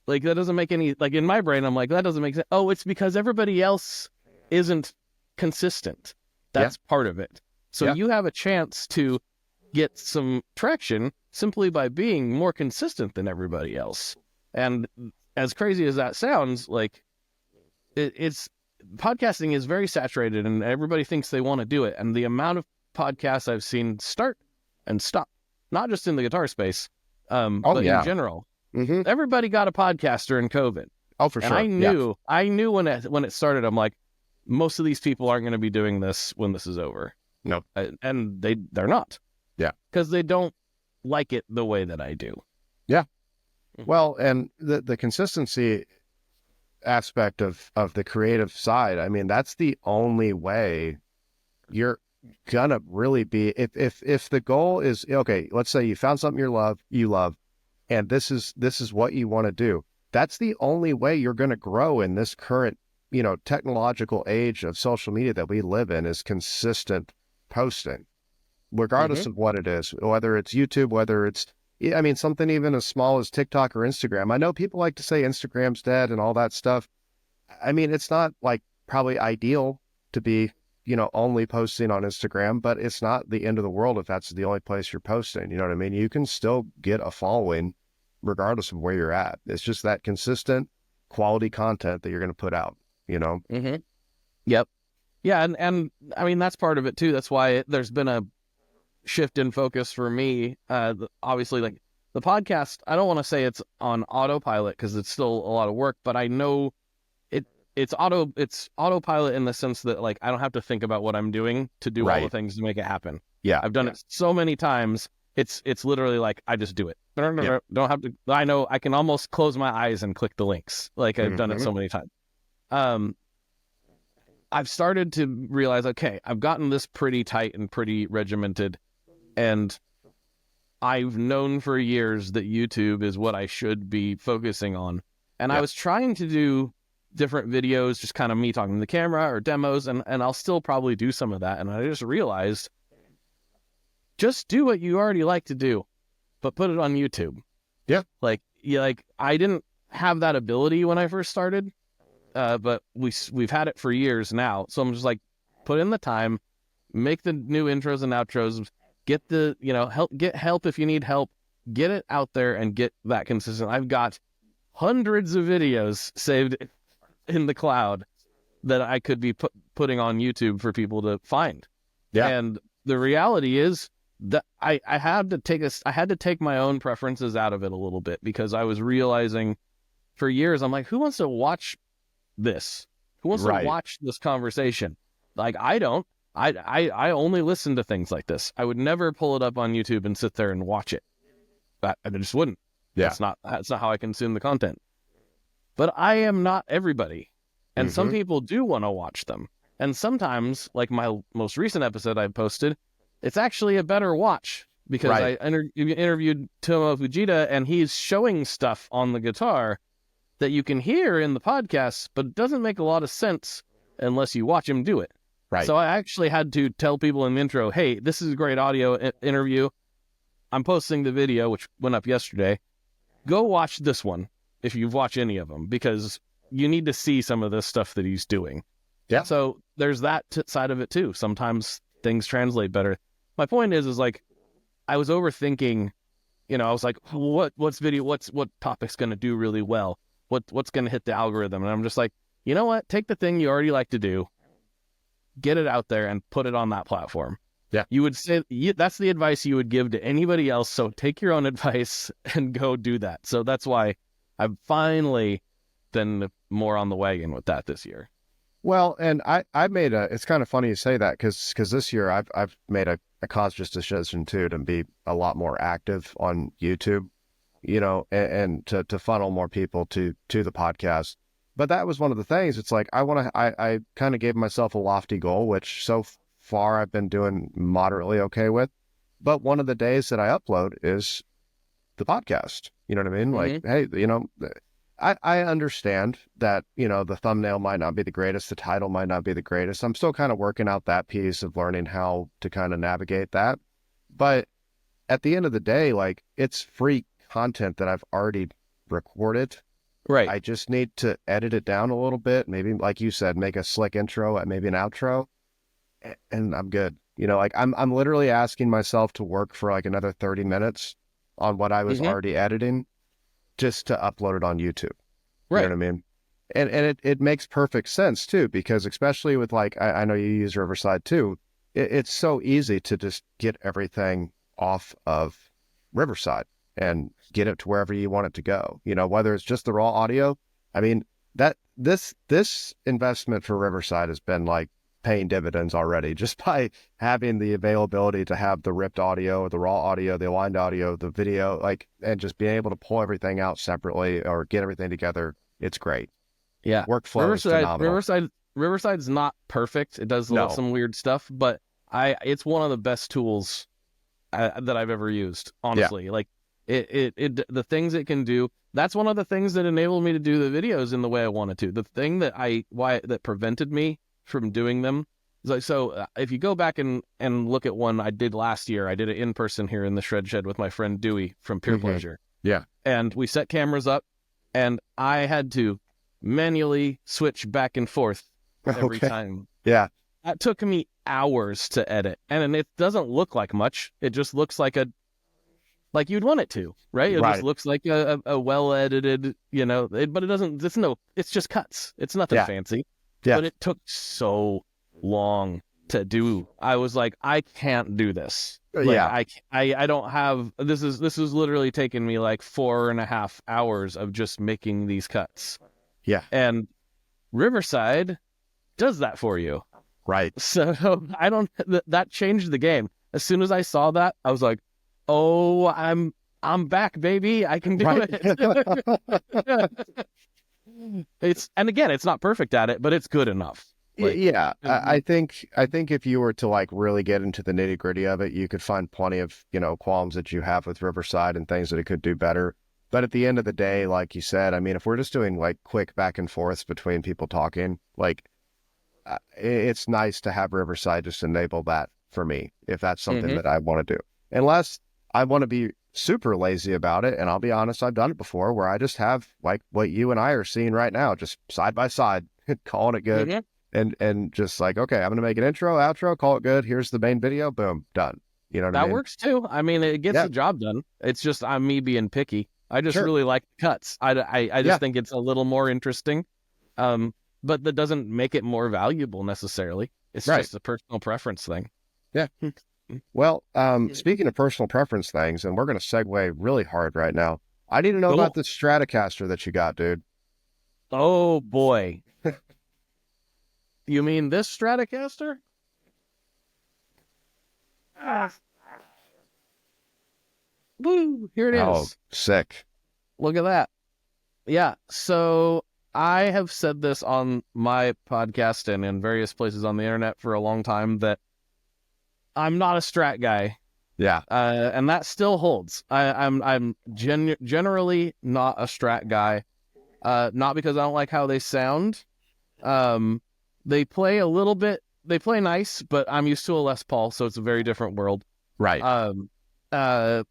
Speaker 2: Like that doesn't make any, like in my brain, I'm like, that doesn't make sense. Oh, it's because everybody else isn't consistent. That's part of it. So you have a chance to get some traction simply by being more consistent than everybody else. And as crazy as that sounds, like it's podcasting is very saturated and everybody thinks they want to do it. And the amount of podcasts I've seen start and stop, not just in the guitar space, but in general.
Speaker 3: Mm-hmm.
Speaker 2: Everybody got a podcast during COVID.
Speaker 3: Oh, for sure.
Speaker 2: And I knew when it started, I'm like, most of these people aren't going to be doing this when this is over.
Speaker 3: Nope.
Speaker 2: And they're not.
Speaker 3: Yeah.
Speaker 2: Because they don't like it the way that I do.
Speaker 3: Yeah. Well, and the consistency aspect of the creative side, I mean, that's the only way you're gonna really be, if the goal is, okay, let's say you found something you love, and this is what you want to do. That's the only way you're going to grow in this current, technological age of social media that we live in, is consistent posting, regardless of what it is, whether it's YouTube, whether it's, I mean, something even as small as TikTok or Instagram. I know people like to say Instagram's dead and all that stuff. I mean, it's not like probably ideal to be, only posting on Instagram, but it's not the end of the world if that's the only place you're posting. You know what I mean? You can still get a following regardless of where you're at. It's just that consistent quality content that you're going to put out,
Speaker 2: Mm-hmm. Yep. Yeah. And I mean, that's part of it too. That's why there's been a shift in focus for me. Obviously, like the podcast, I don't want to say it's on autopilot because it's still a lot of work, but I know it's autopilot in the sense that like I don't have to think about what I'm doing to do all the things to make it happen.
Speaker 3: Yeah.
Speaker 2: I've done it so many times. It's literally like I just do it. Don't have to. I know I can almost close my eyes and click the links. Like I've done it so many times. I've started to realize, okay, I've gotten this pretty tight and pretty regimented, and I've known for years that YouTube is what I should be focusing on. And I was trying to do different videos, just kind of me talking to the camera or demos, and I'll still probably do some of that. And I just realized, just do what you already like to do, but put it on YouTube.
Speaker 3: Yeah.
Speaker 2: Like I didn't have that ability when I first started, but we've had it for years now. So I'm just like, put in the time, make the new intros and outros, get the, get help if you need help, get it out there and get that consistent. I've got hundreds of videos saved in the cloud that I could be putting on YouTube for people to find. Yeah. And the reality is that I had to take my own preferences out of it a little bit, because I was realizing for years, I'm like, who wants to watch this? Who wants to watch this conversation? Like, I don't. I only listen to things like this. I would never pull it up on YouTube and sit there and watch it. I just wouldn't. Yeah. That's not how I consume the content. But I am not everybody. And some people do want to watch them. And sometimes, like my most recent episode I posted, it's actually a better watch because I interviewed Tomo Fujita, and he's showing stuff on the guitar that you can hear in the podcast, but it doesn't make a lot of sense unless you watch him do it. Right. So I actually had to tell people in the intro, hey, this is a great audio interview. I'm posting the video, which went up yesterday. Go watch this one if you've watched any of them, because you need to see some of this stuff that he's doing. Yeah. So there's that side of it too. Sometimes things translate better. My point is like, I was overthinking, I was like, what topic's going to do really well? What's going to hit the algorithm? And I'm just like, you know what? Take the thing you already like to do, get it out there and put it on that platform. Yeah. You would say that's the advice you would give to anybody else. So take your own advice and go do that. So that's why I've finally been more on the wagon with that this year.
Speaker 3: Well, and I made it's kind of funny you say that because this year I've made a conscious decision too to be a lot more active on YouTube, and to funnel more people to the podcast. But that was one of the things. It's like, I kind of gave myself a lofty goal, which so far I've been doing moderately okay with. But one of the days that I upload is the podcast. You know what I mean? Like, hey, I understand that, the thumbnail might not be the greatest, the title might not be the greatest. I'm still kind of working out that piece of learning how to kind of navigate that. But at the end of the day, like, it's free content that I've already recorded.
Speaker 2: Right.
Speaker 3: I just need to edit it down a little bit. Maybe, like you said, make a slick intro and maybe an outro, and I'm good. Like I'm literally asking myself to work for like another 30 minutes on what I was already editing just to upload it on YouTube.
Speaker 2: Right.
Speaker 3: You know what I mean? And it makes perfect sense too, because especially with like, I know you use Riverside too. It's so easy to just get everything off of Riverside and get it to wherever you want it to go. Whether it's just the raw audio. I mean, that this investment for Riverside has been like paying dividends already, just by having the availability to have the ripped audio, the raw audio, the aligned audio, the video, like, and just being able to pull everything out separately or get everything together. It's great.
Speaker 2: Yeah.
Speaker 3: Workflow is phenomenal.
Speaker 2: Riverside's not perfect. It does some weird stuff, but it's one of the best tools that I've ever used, honestly. Like the things it can do, that's one of the things that enabled me to do the videos in the way I wanted to. The thing that prevented me from doing them is like, so if you go back and look at one I did last year, I did it in person here in the Shred Shed with my friend Dewey from Pure Pleasure.
Speaker 3: Yeah.
Speaker 2: And we set cameras up, and I had to manually switch back and forth every time.
Speaker 3: Yeah.
Speaker 2: That took me hours to edit, and it doesn't look like much. It just looks like you'd want it to, right? It just looks like a well-edited, but it doesn't, it's just cuts. It's nothing fancy. Yeah. But it took so long to do. I was like, I can't do this. I don't have, this is literally taking me like 4.5 hours of just making these cuts.
Speaker 3: Yeah.
Speaker 2: And Riverside does that for you.
Speaker 3: Right.
Speaker 2: So that changed the game. As soon as I saw that, I was like, oh, I'm back, baby. I can do it. It's not perfect at it, but it's good enough.
Speaker 3: I think if you were to like really get into the nitty gritty of it, you could find plenty of, qualms that you have with Riverside and things that it could do better. But at the end of the day, like you said, I mean, if we're just doing like quick back and forths between people talking, like it's nice to have Riverside just enable that for me, if that's something that I want to do. Unless I want to be super lazy about it. And I'll be honest, I've done it before where I just have like what you and I are seeing right now, just side by side, calling it good. And just like, okay, I'm going to make an intro, outro, call it good. Here's the main video. Boom, done. You know what I mean?
Speaker 2: That works too. I mean, it gets the job done. It's just I'm me being picky. I just really like the cuts. I just think it's a little more interesting. But that doesn't make it more valuable necessarily. It's just a personal preference thing.
Speaker 3: Yeah. Well, speaking of personal preference things, and we're going to segue really hard right now. I need to know about the Stratocaster that you got, dude.
Speaker 2: Oh, boy. You mean this Stratocaster? Woo, here it is.
Speaker 3: Oh, sick.
Speaker 2: Look at that. Yeah, so I have said this on my podcast and in various places on the internet for a long time that I'm not a Strat guy.
Speaker 3: Yeah.
Speaker 2: And that still holds. I'm generally not a Strat guy. Not because I don't like how they sound. They play a little bit, they play nice, but I'm used to a Les Paul, so it's a very different world.
Speaker 3: Right.
Speaker 2: As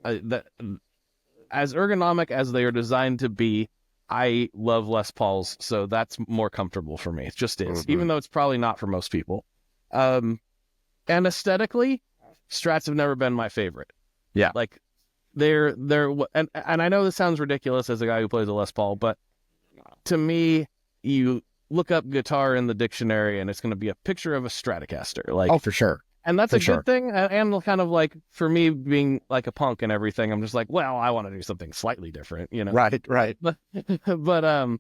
Speaker 2: ergonomic as they are designed to be, I love Les Pauls, so that's more comfortable for me. It just is, even though it's probably not for most people. And aesthetically, Strats have never been my favorite.
Speaker 3: Yeah.
Speaker 2: Like they're and I know this sounds ridiculous as a guy who plays a Les Paul, but to me, you look up guitar in the dictionary and it's going to be a picture of a Stratocaster. Like,
Speaker 3: oh, for sure.
Speaker 2: And that's good thing. And kind of like, for me being like a punk and everything, I'm just like, well, I want to do something slightly different,
Speaker 3: Right.
Speaker 2: But I've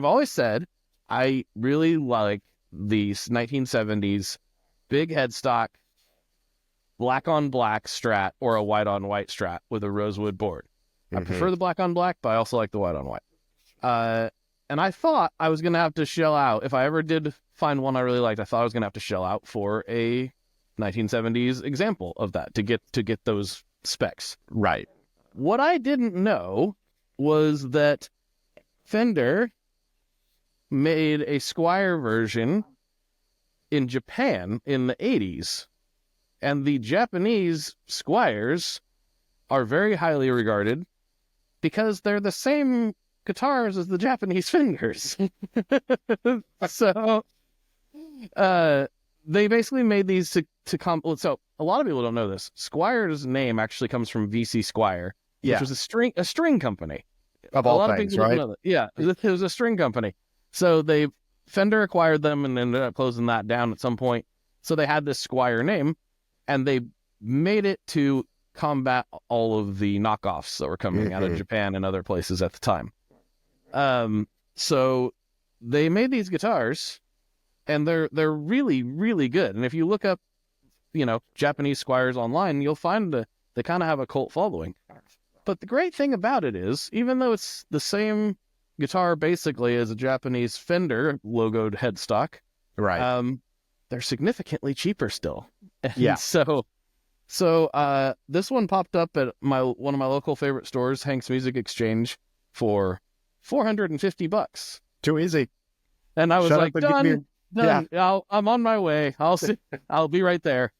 Speaker 2: always said I really like these 1970s big headstock, black on black Strat or a white on white Strat with a rosewood board. I prefer the black on black, but I also like the white on white. And I thought I was going to have to shell out. If I ever did find one I really liked, I thought I was going to have to shell out for a 1970s example of that to get those specs.
Speaker 3: Right.
Speaker 2: What I didn't know was that Fender made a Squier version in Japan in the 80s, and the Japanese Squiers are very highly regarded because they're the same guitars as the Japanese Fenders. So they basically made these to so a lot of people don't know this. Squire's name actually comes from VC Squier, which was a string company.
Speaker 3: Of
Speaker 2: A
Speaker 3: all
Speaker 2: lot
Speaker 3: things,
Speaker 2: of people
Speaker 3: right?
Speaker 2: don't know that. Yeah, it was a string company. So Fender acquired them and ended up closing that down at some point. So they had this Squier name, and they made it to combat all of the knockoffs that were coming out of Japan and other places at the time. So they made these guitars, and they're really, really good. And if you look up, Japanese Squiers online, you'll find they kind of have a cult following. But the great thing about it is, even though it's the same guitar basically as a Japanese Fender logoed headstock,
Speaker 3: Right.
Speaker 2: they're significantly cheaper still. And
Speaker 3: Yeah.
Speaker 2: So this one popped up at one of my local favorite stores, Hank's Music Exchange, for $450.
Speaker 3: Too easy.
Speaker 2: And I was
Speaker 3: Shut
Speaker 2: like,
Speaker 3: up and give me
Speaker 2: done. I'm on my way. I'll be right there.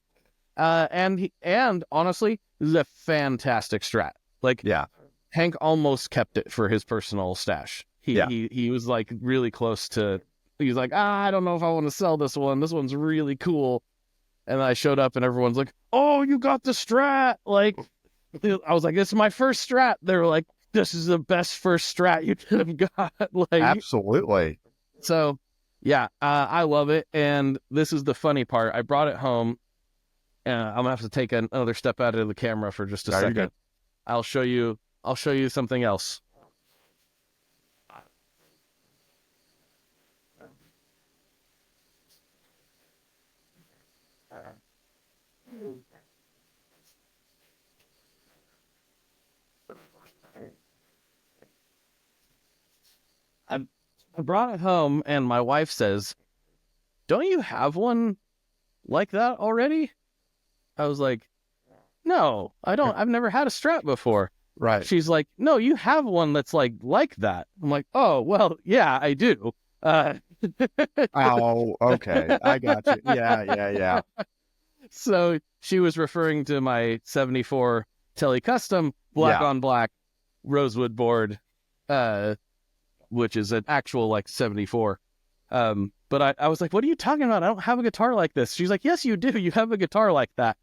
Speaker 2: And honestly, this is a fantastic Strat. Like,
Speaker 3: Yeah.
Speaker 2: Hank almost kept it for his personal stash. He was like really close to. He's like, I don't know if I want to sell this one. This one's really cool. And I showed up, and everyone's like, "Oh, you got the Strat!" Like, I was like, "This is my first Strat." They were like, "This is the best first Strat you could have got." Like,
Speaker 3: Absolutely.
Speaker 2: so, yeah, I love it. And this is the funny part. I brought it home. I'm gonna have to take another step out of the camera for just a
Speaker 3: No, you're
Speaker 2: second.
Speaker 3: good.
Speaker 2: I'll show you something else. I brought it home, and my wife says, "Don't you have one like that already?" I was like, "No, I don't. I've never had a Strat before."
Speaker 3: Right.
Speaker 2: She's like, "No, you have one that's like that." I'm like, "Oh, well, yeah, I do."
Speaker 3: Oh, okay. I got you. Yeah.
Speaker 2: So she was referring to my 74 Tele Custom black on black rosewood board, which is an actual like 74. But I was like, "What are you talking about? I don't have a guitar like this." She's like, "Yes, you do. You have a guitar like that."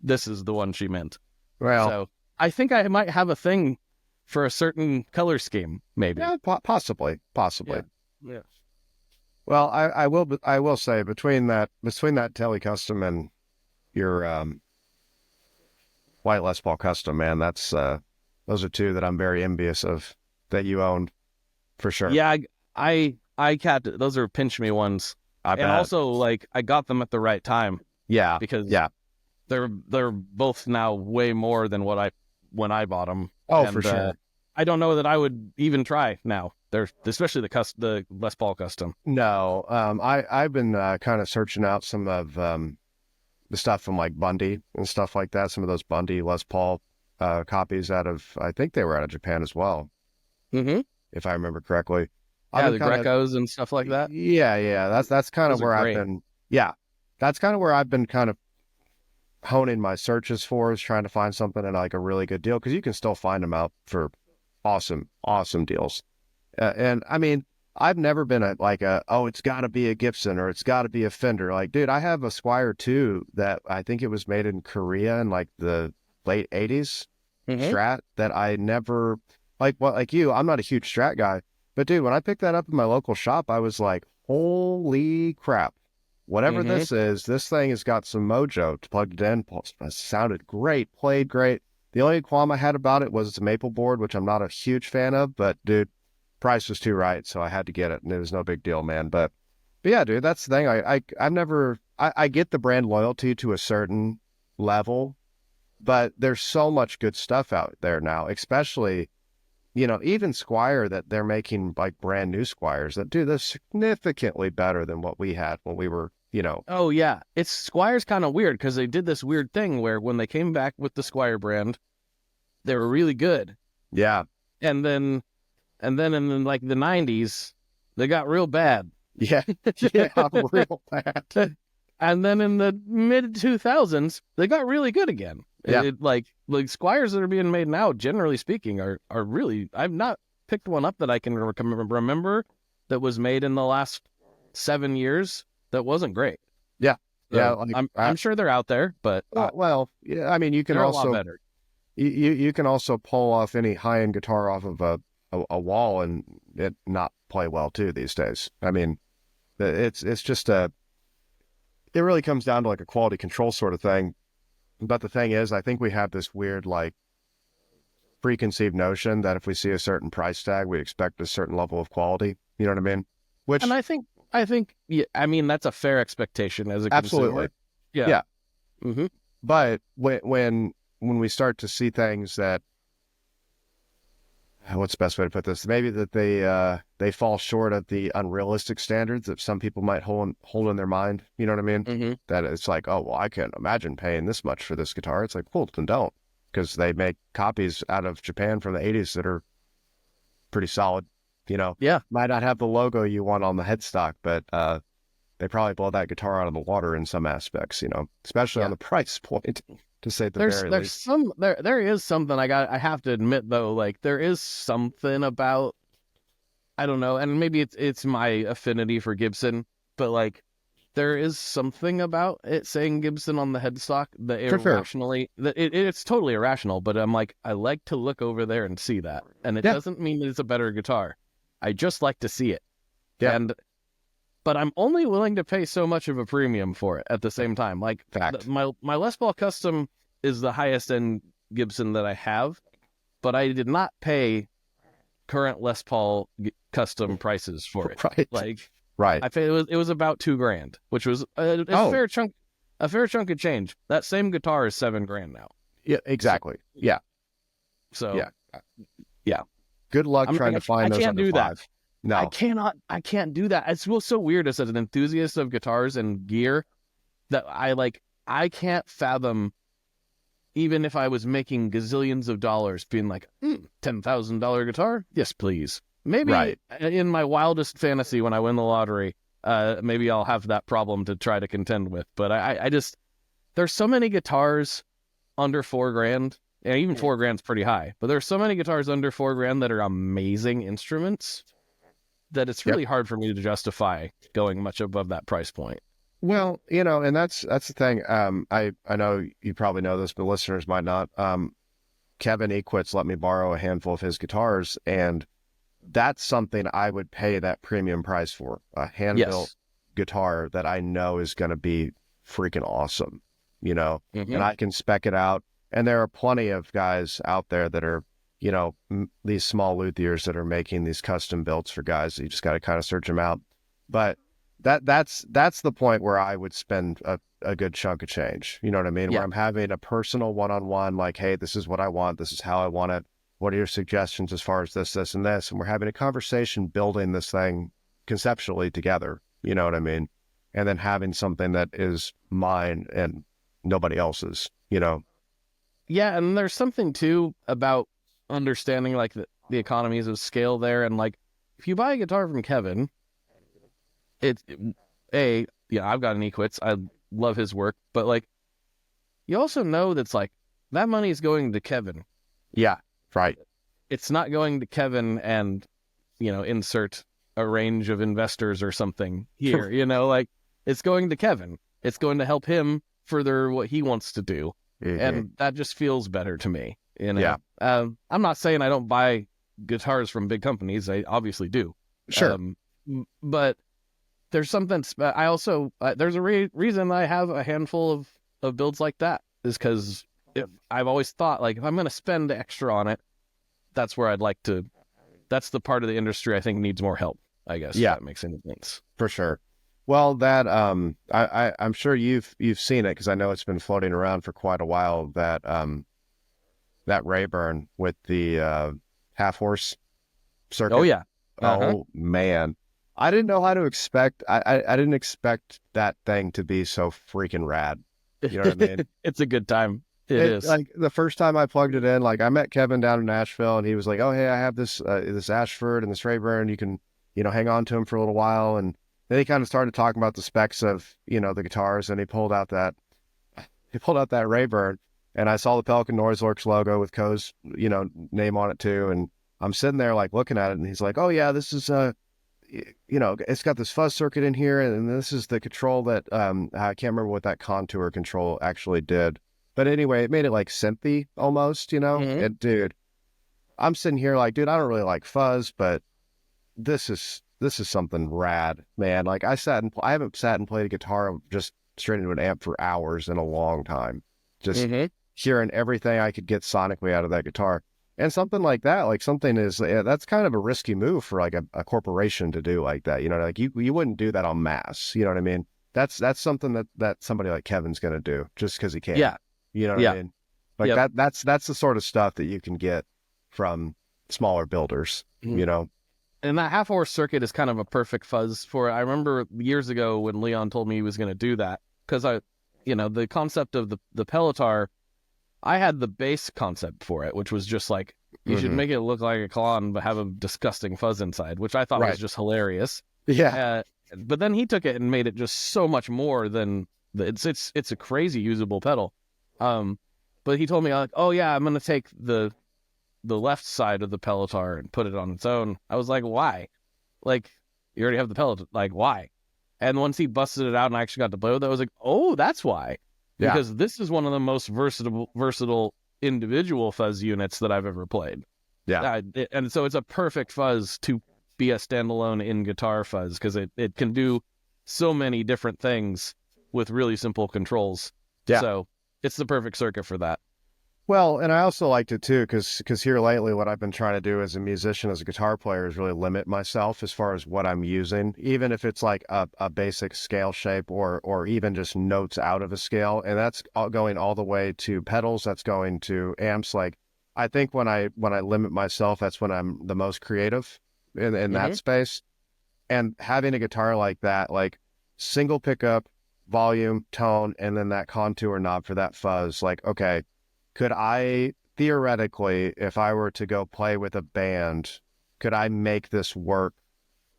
Speaker 2: This is the one she meant.
Speaker 3: Well,
Speaker 2: So I think I might have a thing for a certain color scheme, maybe.
Speaker 3: yeah, possibly.
Speaker 2: Yeah.
Speaker 3: Well, I will say between that Tele Custom and your White Les Paul Custom, man, that's those are two that I'm very envious of that you owned, for sure.
Speaker 2: Yeah, I capped it. Those are pinch me ones.
Speaker 3: I bet.
Speaker 2: And also, like, I got them at the right time
Speaker 3: Yeah,
Speaker 2: because
Speaker 3: yeah.
Speaker 2: they're both now way more than when I bought them.
Speaker 3: Oh,
Speaker 2: And,
Speaker 3: for sure.
Speaker 2: I don't know that I would even try now. They're especially the Les Paul Custom.
Speaker 3: No, I've been kind of searching out some of the stuff from like Bundy and stuff like that. Some of those Bundy Les Paul copies I think they were out of Japan as well,
Speaker 2: Mm-hmm.
Speaker 3: if I remember correctly.
Speaker 2: Yeah, the Grecos and stuff like that.
Speaker 3: Yeah. That's kind of
Speaker 2: Those are
Speaker 3: where
Speaker 2: great.
Speaker 3: I've been. Yeah, that's kind of where I've been kind of honing my searches for, is trying to find something at like a really good deal, because you can still find them out for awesome deals. And I mean, I've never been it's got to be a Gibson or it's got to be a Fender. Like, dude, I have a Squier 2 that I think it was made in Korea in like the late 80s.
Speaker 2: Mhm.
Speaker 3: Strat that I never like you. I'm not a huge Strat guy, but dude, when I picked that up in my local shop, I was like, holy crap. Whatever this is, this thing has got some mojo. Plugged it in, sounded great, played great. The only qualm I had about it was it's a maple board, which I'm not a huge fan of, but dude, price was too right, so I had to get it, and it was no big deal, man. But yeah, dude, that's the thing. I get the brand loyalty to a certain level, but there's so much good stuff out there now, especially, even Squier, that they're making like brand new Squiers that do this significantly better than what we had when we were
Speaker 2: Oh yeah, Squire's kind of weird because they did this weird thing where when they came back with the Squire brand, they were really good,
Speaker 3: Yeah.
Speaker 2: and then in like the '90s, they got real bad.
Speaker 3: Yeah. Yeah. Real bad.
Speaker 2: And then in the mid 2000s, they got really good again.
Speaker 3: Yeah.
Speaker 2: Like Squires that are being made now, generally speaking, are really. I've not picked one up that I can remember that was made in the last 7 years that wasn't great.
Speaker 3: Yeah.
Speaker 2: So
Speaker 3: Yeah. Like,
Speaker 2: I'm sure they're out there, but
Speaker 3: well, yeah. I mean, you can
Speaker 2: they're
Speaker 3: also
Speaker 2: a lot better.
Speaker 3: you can also pull off any high-end guitar off of a wall and it not play well too these days. I mean, it's just it really comes down to like a quality control sort of thing. But the thing is, I think we have this weird like preconceived notion that if we see a certain price tag, we expect a certain level of quality. You know what I mean? Which,
Speaker 2: And I think yeah, I mean that's a fair expectation as a
Speaker 3: absolutely,
Speaker 2: consumer. Yeah.
Speaker 3: yeah.
Speaker 2: Mm-hmm.
Speaker 3: But when we start to see things that, what's the best way to put this? Maybe that they fall short of the unrealistic standards that some people might hold in their mind. You know what I mean?
Speaker 2: Mm-hmm.
Speaker 3: That it's like, oh well, I can't imagine paying this much for this guitar. It's like, cool, then don't, because they make copies out of Japan from the '80s that are pretty solid.
Speaker 2: Yeah.
Speaker 3: Might not have the logo you want on the headstock, but they probably blow that guitar out of the water in some aspects. Especially on the price point. To say the very least.
Speaker 2: There is something I have to admit though, like there is something about, I don't know, and maybe it's my affinity for Gibson, but like there is something about it saying Gibson on the headstock that irrationally, that it's totally irrational, but I'm like, I like to look over there and see that, and it doesn't mean that it's a better guitar. I just like to see it.
Speaker 3: Yeah.
Speaker 2: But I'm only willing to pay so much of a premium for it at the same time. Like my Les Paul Custom is the highest end Gibson that I have, but I did not pay current Les Paul Custom prices for it.
Speaker 3: Right.
Speaker 2: Like,
Speaker 3: right.
Speaker 2: I paid it was about $2,000, which was a fair chunk of change. That same guitar is $7,000 now.
Speaker 3: Yeah, exactly. Yeah.
Speaker 2: So yeah.
Speaker 3: Good luck trying to find those under $5.
Speaker 2: That.
Speaker 3: No,
Speaker 2: I can't do that. It's so weird as an enthusiast of guitars and gear that I can't fathom, even if I was making gazillions of dollars, being like, $10,000 guitar? Yes, please. Maybe in my wildest fantasy when I win the lottery, maybe I'll have that problem to try to contend with. But I just, there's so many guitars under $4,000, and even $4,000 is pretty high, but there's so many guitars under $4,000 that are amazing instruments that it's really hard for me to justify going much above that price point.
Speaker 3: Well, and that's the thing. I know you probably know this, but listeners might not. Kevin Equitz let me borrow a handful of his guitars, and that's something I would pay that premium price for. A hand-built guitar that I know is going to be freaking awesome, and I can spec it out. And there are plenty of guys out there that are, these small luthiers that are making these custom builds for guys. You just got to kind of search them out. But that's the point where I would spend a good chunk of change. You know what I mean?
Speaker 2: Yeah.
Speaker 3: Where I'm having a personal one-on-one, like, hey, this is what I want. This is how I want it. What are your suggestions as far as this, and this? And we're having a conversation, building this thing conceptually together. You know what I mean? And then having something that is mine and nobody else's,
Speaker 2: Yeah, and there's something too about understanding like the economies of scale there, and like if you buy a guitar from Kevin, I've got an Equitz, I love his work, but like you also know that's like that money is going to Kevin.
Speaker 3: Yeah, right.
Speaker 2: It's not going to Kevin and insert a range of investors or something here. Like it's going to Kevin. It's going to help him further what he wants to do. And that just feels better to me.
Speaker 3: Yeah.
Speaker 2: I'm not saying I don't buy guitars from big companies. I obviously do.
Speaker 3: Sure.
Speaker 2: But there's something. I also there's a reason I have a handful of builds like that is because I've always thought like if I'm going to spend extra on it, that's where I'd like to. That's the part of the industry I think needs more help. I guess.
Speaker 3: Yeah,
Speaker 2: if that makes any sense.
Speaker 3: For sure. Well, that I'm sure you've seen it because I know it's been floating around for quite a while. That Rayburn with the half horse circuit.
Speaker 2: Oh yeah.
Speaker 3: Oh man, I didn't know how to expect. I didn't expect that thing to be so freaking rad. You know what I mean?
Speaker 2: It's a good time. It is.
Speaker 3: Like the first time I plugged it in, like I met Kevin down in Nashville, and he was like, "Oh, hey, I have this Ashford and this Rayburn. You can, hang on to them for a little while." And then he kind of started talking about the specs of, the guitars, and he pulled out that Rayburn, and I saw the Pelican Noiseworks logo with Co's, name on it too. And I'm sitting there like looking at it, and he's like, "Oh yeah, this is it's got this fuzz circuit in here, and this is the control that I can't remember what that contour control actually did." But anyway, it made it like synthy almost,
Speaker 2: Mhm.
Speaker 3: And dude, I'm sitting here like, dude, I don't really like fuzz, but this is something rad, man. Like I haven't sat and played a guitar just straight into an amp for hours in a long time. Just
Speaker 2: Mhm.
Speaker 3: hearing everything I could get sonically out of that guitar. And something like that, like something is that's kind of a risky move for like a corporation to do like that. Like you wouldn't do that en masse. You know what I mean? That's something that somebody like Kevin's gonna do just because he can.
Speaker 2: Yeah.
Speaker 3: You know what
Speaker 2: Yeah.
Speaker 3: I mean? Like
Speaker 2: Yep.
Speaker 3: that's the sort of stuff that you can get from smaller builders,
Speaker 2: Mhm. And that half hour circuit is kind of a perfect fuzz for it. I remember years ago when Leon told me he was going to do that because the concept of the Pelotar, I had the bass concept for it, which was just like, you should
Speaker 3: Mhm.
Speaker 2: make it look like a Klon, but have a disgusting fuzz inside, which I thought was
Speaker 3: Right.
Speaker 2: just hilarious.
Speaker 3: Yeah.
Speaker 2: But then he took it and made it just so much more than it's a crazy usable pedal. But he told me like, oh yeah, I'm going to take the left side of the Pelotar and put it on its own. I was like, why? Like, you already have the Pelotar. Like, why? And once he busted it out and I actually got to play with it, I was like, oh, that's why.
Speaker 3: Yeah.
Speaker 2: Because this is one of the most versatile individual fuzz units that I've ever played.
Speaker 3: Yeah.
Speaker 2: And so it's a perfect fuzz to be a standalone in guitar fuzz because it can do so many different things with really simple controls.
Speaker 3: Yeah.
Speaker 2: So it's the perfect circuit for that.
Speaker 3: Well, and I also liked it too, because here lately, what I've been trying to do as a musician, as a guitar player, is really limit myself as far as what I'm using, even if it's like a basic scale shape or even just notes out of a scale, and that's going all the way to pedals. That's going to amps. Like I think when I limit myself, that's when I'm the most creative in that space. And having a guitar like that, like single pickup, volume, tone, and then that contour knob for that fuzz, like okay. Could I theoretically, if I were to go play with a band, could I make this work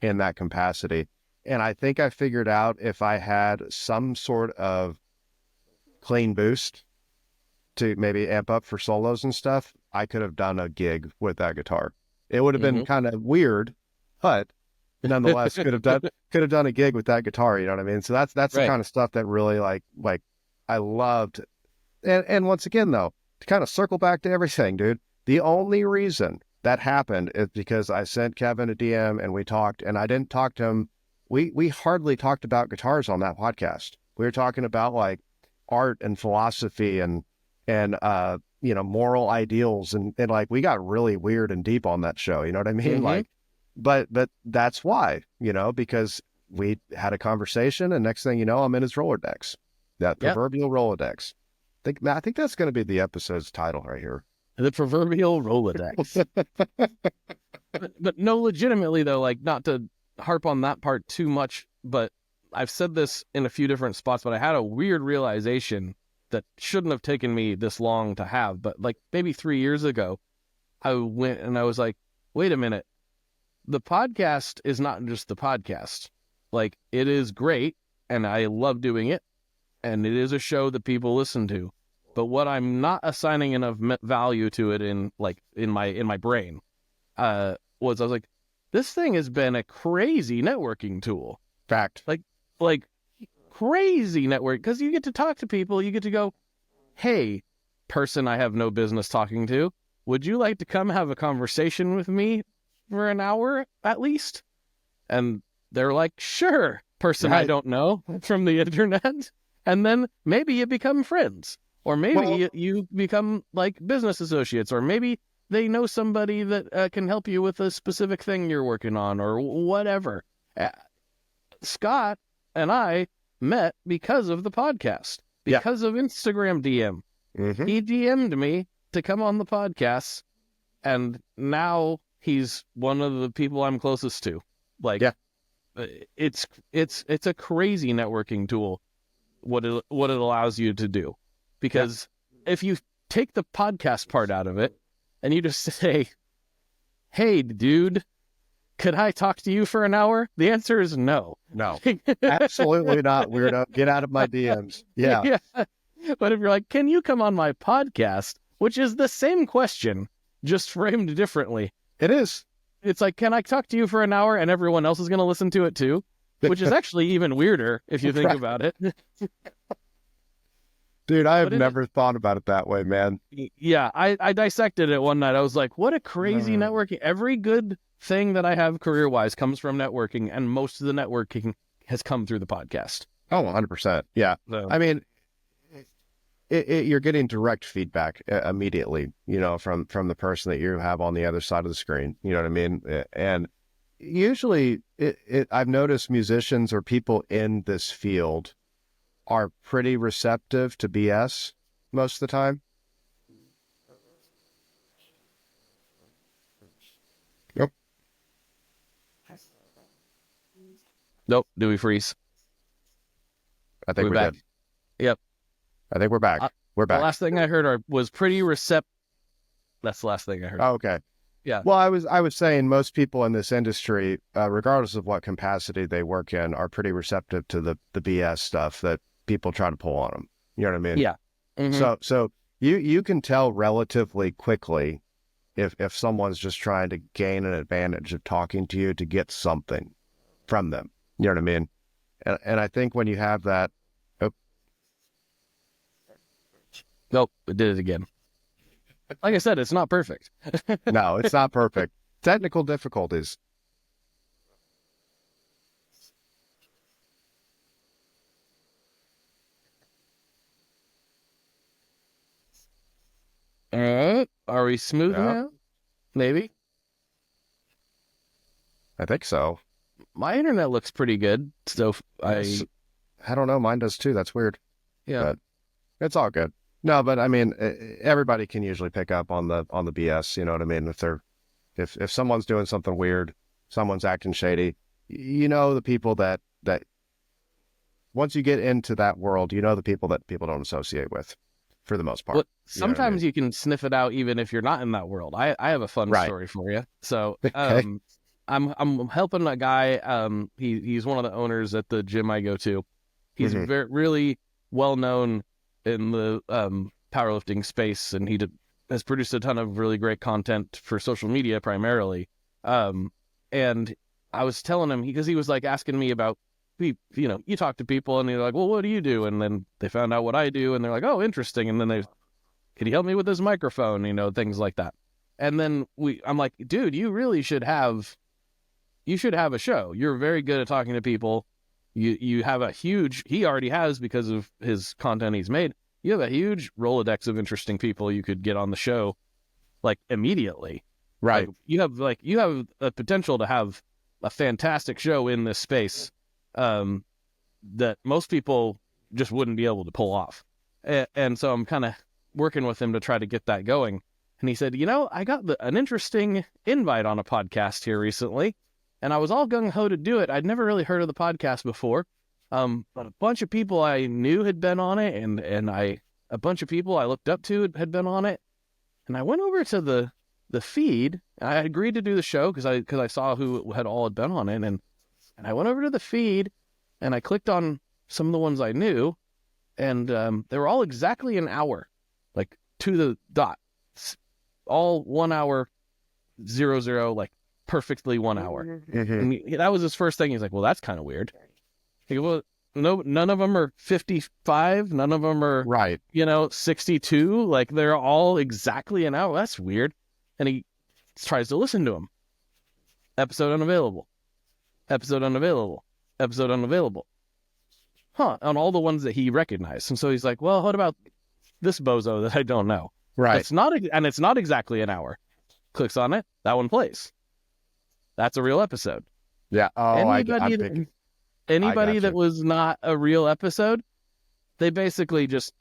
Speaker 3: in that capacity? And I think I figured out if I had some sort of clean boost to maybe amp up for solos and stuff, I could have done a gig with that guitar. It would have been kind of weird, but nonetheless could have done a gig with that guitar. You know what I mean? So that's the
Speaker 2: Right.
Speaker 3: kind of stuff that really like I loved. And once again though, to kind of circle back to everything, dude, the only reason that happened is because I sent Kevin a DM and we talked, and I didn't talk to him. We hardly talked about guitars on that podcast. We were talking about like art and philosophy and moral ideals and like we got really weird and deep on that show. You know what I mean? Like, but that's why, because we had a conversation, and next thing you know, I'm in his Rolodex, that
Speaker 2: Yep.
Speaker 3: proverbial Rolodex. I think that's going to be the episode's title right here.
Speaker 2: The proverbial Rolodex. But no, legitimately though, like not to harp on that part too much, but I've said this in a few different spots, but I had a weird realization that shouldn't have taken me this long to have. But like maybe 3 years ago, I went and I was like, wait a minute, the podcast is not just the podcast. Like it is great and I love doing it. And it is a show that people listen to, but what I'm not assigning enough value to it in my brain was I was like, this thing has been a crazy networking tool,
Speaker 3: Fact.
Speaker 2: like crazy network because you get to talk to people, you get to go, hey, person I have no business talking to, would you like to come have a conversation with me for an hour at least? And they're like, sure, person I
Speaker 3: Right.
Speaker 2: don't know from the internet. And then maybe you become friends, or maybe you become like business associates, or maybe they know somebody that can help you with a specific thing you're working on, or whatever. Scott and I met because of the podcast, because of Instagram DM.
Speaker 3: Mm-hmm.
Speaker 2: He DM'd me to come on the podcast, and now he's one of the people I'm closest to. Like,
Speaker 3: Yeah.
Speaker 2: it's a crazy networking tool. What it allows you to do, because if you take the podcast part out of it and you just say, "Hey, dude, could I talk to you for an hour?" The answer is no.
Speaker 3: No, absolutely not, weirdo. Get out of my DMs. Yeah.
Speaker 2: But if you're like, "Can you come on my podcast?" which is the same question, just framed differently.
Speaker 3: It is.
Speaker 2: It's like, "Can I talk to you for an hour?" and everyone else is going to listen to it too, which is actually even weirder if you think about it.
Speaker 3: Dude, I have never thought about it that way, man.
Speaker 2: Yeah, I dissected it one night. I was like, what a crazy networking. Every good thing that I have career-wise comes from networking, and most of the networking has come through the podcast.
Speaker 3: Oh, 100%. Yeah.
Speaker 2: So,
Speaker 3: I mean, you're getting direct feedback immediately, from the person that you have on the other side of the screen. You know what I mean? And usually I've noticed musicians or people in this field are pretty receptive to BS most of the time. Yep.
Speaker 2: Nope. Do we freeze?
Speaker 3: I think we're
Speaker 2: back.
Speaker 3: good.
Speaker 2: Yep.
Speaker 3: I think we're back. We're back.
Speaker 2: The last thing I heard was pretty receptive. That's the last thing I heard.
Speaker 3: Oh, okay.
Speaker 2: Yeah.
Speaker 3: Well, I was saying most people in this industry, regardless of what capacity they work in, are pretty receptive to the BS stuff that people try to pull on them. You know what I mean?
Speaker 2: Yeah. Mm-hmm.
Speaker 3: So you can tell relatively quickly if someone's just trying to gain an advantage of talking to you to get something from them. You know what I mean? And I think when you have that.
Speaker 2: Nope, it did it again. Like I said, it's not perfect.
Speaker 3: No, it's not perfect. Technical difficulties.
Speaker 2: All right. Are we smooth now? Maybe.
Speaker 3: I think so.
Speaker 2: My internet looks pretty good, so I
Speaker 3: don't know. Mine does too. That's weird.
Speaker 2: Yeah.
Speaker 3: But it's all good. No, but I mean, everybody can usually pick up on the BS. You know what I mean? If someone's doing something weird, someone's acting shady, the people that once you get into that world, the people that people don't associate with, for the most part.
Speaker 2: Well, sometimes you can sniff it out even if you're not in that world. I have a fun story for you. So, I'm helping a guy. He's one of the owners at the gym I go to. He's really well known in the powerlifting space, and he has produced a ton of really great content for social media primarily. And I was telling him, because he was like asking me about, you talk to people and they're like, well, what do you do? And then they found out what I do and they're like, oh, interesting. And then could you help me with this microphone? Things like that. And then I'm like, dude, you really should have a show. You're very good at talking to people. You have he already has, because of his content he's made, you have a huge Rolodex of interesting people you could get on the show, like, immediately.
Speaker 3: Right.
Speaker 2: You have a potential to have a fantastic show in this space, that most people just wouldn't be able to pull off. And so I'm kind of working with him to try to get that going. And he said, I got an interesting invite on a podcast here recently. And I was all gung-ho to do it. I'd never really heard of the podcast before. But a bunch of people I knew had been on it, and a bunch of people I looked up to had been on it. And I went over to the feed. And I agreed to do the show because I saw who had been on it. And I went over to the feed, and I clicked on some of the ones I knew, and they were all exactly an hour, like to the dot. All 1 hour, 00, like perfectly 1 hour. And that was his first thing. He's like, well, that's kind of weird. He goes, well, no, none of them are 55. None of them are, 62. Like, they're all exactly an hour. That's weird. And he tries to listen to them. Episode unavailable. Episode unavailable. Episode unavailable. On all the ones that he recognized. And so he's like, well, what about this bozo that I don't know?
Speaker 3: Right.
Speaker 2: It's not exactly an hour. Clicks on it. That one plays. That's a real episode.
Speaker 3: Yeah. Oh,
Speaker 2: anybody that was not a real episode, they basically just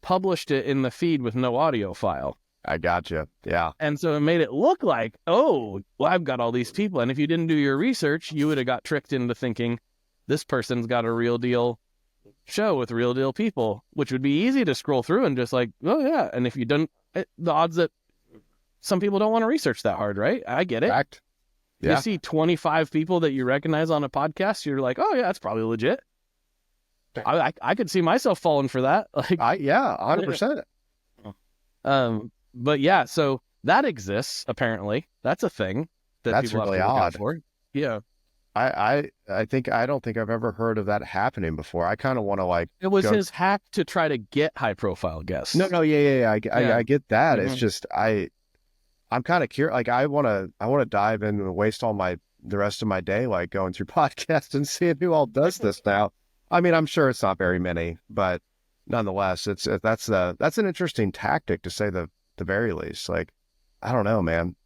Speaker 2: published it in the feed with no audio file.
Speaker 3: I gotcha. Yeah.
Speaker 2: And so it made it look like, oh, well, I've got all these people. And if you didn't do your research, you would have got tricked into thinking this person's got a real deal show with real deal people, which would be easy to scroll through and just like, oh, yeah. And if you don't, the odds that some people don't want to research that hard, right? I get it.
Speaker 3: Fact. Yeah.
Speaker 2: You see 25 people that you recognize on a podcast, you're like, oh, yeah, that's probably legit. I could see myself falling for that. Like,
Speaker 3: 100%.
Speaker 2: But yeah, so that exists apparently. That's a thing that
Speaker 3: That's
Speaker 2: people
Speaker 3: really
Speaker 2: have to look out
Speaker 3: odd.
Speaker 2: for. Yeah,
Speaker 3: I don't think I've ever heard of that happening before. I kind of want to like.
Speaker 2: it was
Speaker 3: go-
Speaker 2: his hack to try to get high profile guests.
Speaker 3: No, yeah. I get that. It's
Speaker 2: Mhm.
Speaker 3: just I'm kind of curious. Like I want to dive in and waste the rest of my day like going through podcasts and seeing who all does this now. I mean, I'm sure it's not very many, but nonetheless, that's an interesting tactic to say the very least. Like, I don't know, man,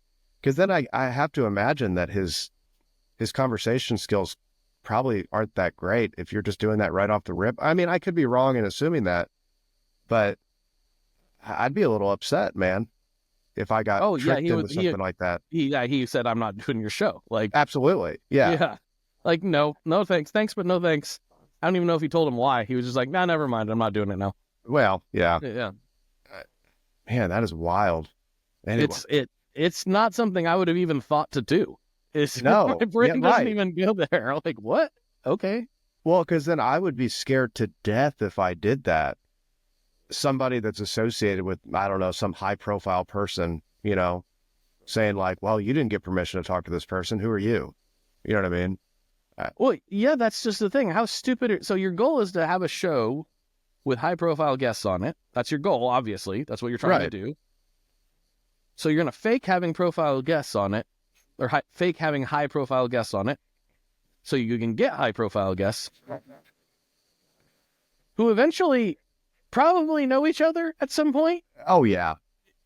Speaker 3: because then I have to imagine that his conversation skills probably aren't that great if you're just doing that right off the rip. I mean, I could be wrong in assuming that, but I'd be a little upset, man, if I got tricked into something like that.
Speaker 2: He said, I'm not doing your show. Like,
Speaker 3: Absolutely. Yeah.
Speaker 2: Like, no thanks, but no thanks. I don't even know if he told him why. He was just like, nah, never mind, I'm not doing it now.
Speaker 3: Well, yeah.
Speaker 2: Yeah,
Speaker 3: Man, that is wild. Anyway.
Speaker 2: it's not something I would have even thought to do.
Speaker 3: No,
Speaker 2: my brain
Speaker 3: yeah,
Speaker 2: doesn't
Speaker 3: right.
Speaker 2: even go there. I'm like, what? Okay.
Speaker 3: Well, because then I would be scared to death if I did that. Somebody that's associated with, I don't know, some high profile person, saying like, well, you didn't get permission to talk to this person. Who are you? You know what I mean?
Speaker 2: Well, yeah, that's just the thing. How stupid. So your goal is to have a show with high profile guests on it. That's your goal, obviously. That's what you're trying to do. So you're going to fake having profile guests on it, or fake having high profile guests on it, so you can get high profile guests who eventually probably know each other at some point.
Speaker 3: Oh, yeah.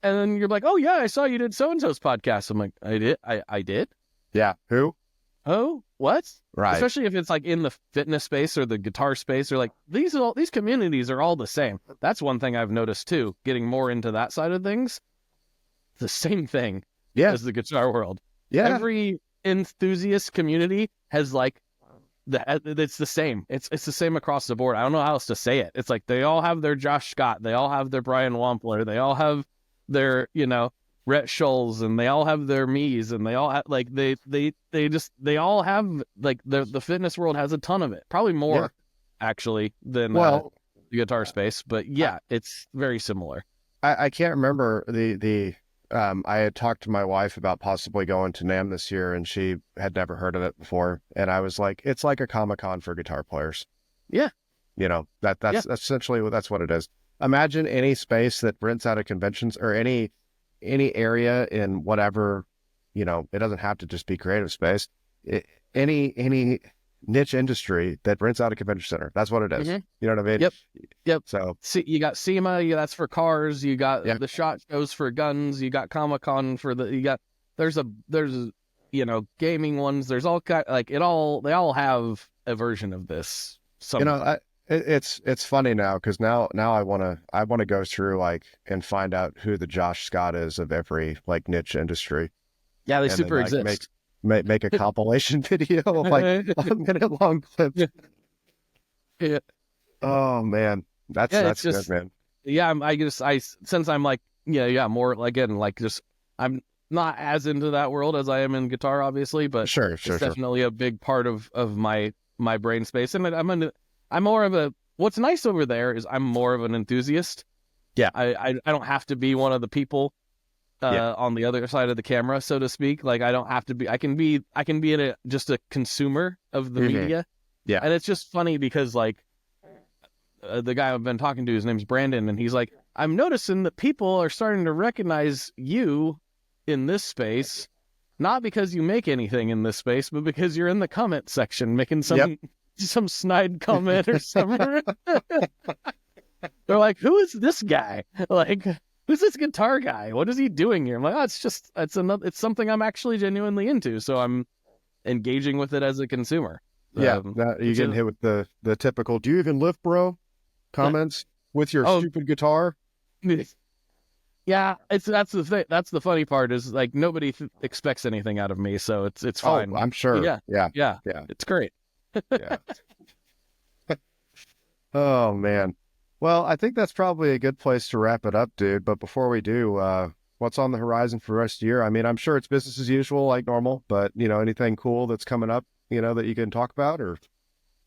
Speaker 2: And then you're like, oh, yeah, I saw you did so-and-so's podcast. I'm like, I did? I did?
Speaker 3: Yeah. Who?
Speaker 2: Oh, what?
Speaker 3: Right.
Speaker 2: Especially if it's like in the fitness space or the guitar space, or like these communities are all the same. That's one thing I've noticed too, getting more into that side of things. The same thing as the guitar world.
Speaker 3: Yeah.
Speaker 2: Every enthusiast community has like it's the same. It's the same across the board. I don't know how else to say it. It's like they all have their Josh Scott, they all have their Brian Wampler, they all have their, Rhett Scholes, and they all have their me's, and they all have like they all have like the fitness world has a ton of it, probably more actually than the guitar space, but it's very similar.
Speaker 3: I can't remember I had talked to my wife about possibly going to NAMM this year, and she had never heard of it before, and I was like, it's like a Comic-Con for guitar players.
Speaker 2: Yeah.
Speaker 3: That's essentially that's what it is. Imagine any space that rents out of conventions, or any area in whatever, it doesn't have to just be creative space. Any niche industry that rents out a convention center. That's what it is.
Speaker 2: Mm-hmm.
Speaker 3: You know what I mean?
Speaker 2: Yep.
Speaker 3: So
Speaker 2: you got SEMA, that's for cars. You got the SHOT Shows for guns. You got Comic-Con for there's gaming ones. There's all kind, like they all have a version of this.
Speaker 3: It's funny now, because now I want to go through like and find out who the Josh Scott is of every like niche industry.
Speaker 2: Yeah, they super exist.
Speaker 3: Make a compilation video of like a minute long clip.
Speaker 2: Yeah.
Speaker 3: Oh man, that's good, man.
Speaker 2: Yeah, since I'm like more again like just I'm not as into that world as I am in guitar, obviously, but
Speaker 3: sure,
Speaker 2: definitely a big part of my brain space, and I'm more of a. What's nice over there is I'm more of an enthusiast.
Speaker 3: Yeah,
Speaker 2: I don't have to be one of the people on the other side of the camera, so to speak. Like I don't have to be. I can be just a consumer of the media.
Speaker 3: Yeah,
Speaker 2: and it's just funny because like the guy I've been talking to, his name's Brandon, and he's like, I'm noticing that people are starting to recognize you in this space, not because you make anything in this space, but because you're in the comment section making some snide comment or something. They're like, who is this guy? Like, who's this guitar guy? What is he doing here? I'm like, it's something I'm actually genuinely into, so I'm engaging with it as a consumer.
Speaker 3: You're getting hit with the typical, do you even lift, bro? Comments with your stupid guitar.
Speaker 2: Yeah, that's the thing. That's the funny part is like nobody expects anything out of me, so it's fine.
Speaker 3: Oh, I'm sure.
Speaker 2: Yeah,
Speaker 3: Yeah.
Speaker 2: it's great.
Speaker 3: Yeah. Oh man. Well, I think that's probably a good place to wrap it up, dude. But before we do, what's on the horizon for the rest of the year? I mean, I'm sure it's business as usual, like normal, but anything cool that's coming up, that you can talk about or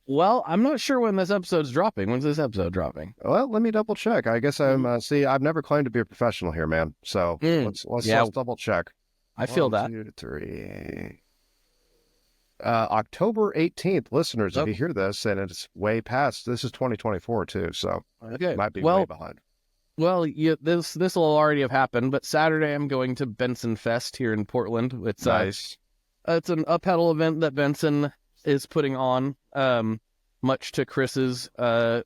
Speaker 2: Well, I'm not sure when this episode's dropping. When's this episode dropping?
Speaker 3: well, let me double check. I guess I'm see, I've never claimed to be a professional here, man. So let's double check.
Speaker 2: I feel that.
Speaker 3: 1, 2, 3. October 18th, listeners, if you hear this and it's way past, this is 2024 too, so
Speaker 2: okay,
Speaker 3: might be way behind.
Speaker 2: Well, this will already have happened, but Saturday I'm going to Benson Fest here in Portland. It's
Speaker 3: nice.
Speaker 2: It's a pedal event that Benson is putting on, much to Chris's, I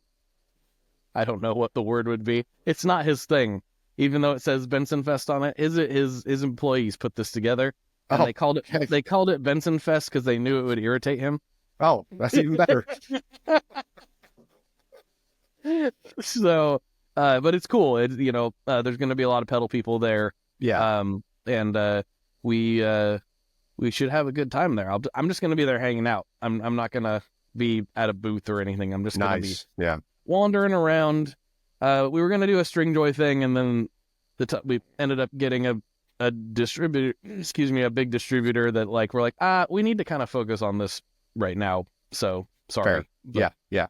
Speaker 2: don't know what the word would be. It's not his thing, even though it says Benson Fest on it. His employees put this together, and they called it Benson Fest because they knew it would irritate him.
Speaker 3: Oh, that's even better.
Speaker 2: So, but it's cool. There's going to be a lot of pedal people there.
Speaker 3: Yeah.
Speaker 2: And we should have a good time there. I'm just going to be there hanging out. I'm not going to be at a booth or anything. I'm just going to be wandering around. We were going to do a String Joy thing, and then we ended up getting a distributor, a big distributor that we're like, we need to kind of focus on this right now. So sorry.
Speaker 3: Fair.
Speaker 2: But,
Speaker 3: yeah.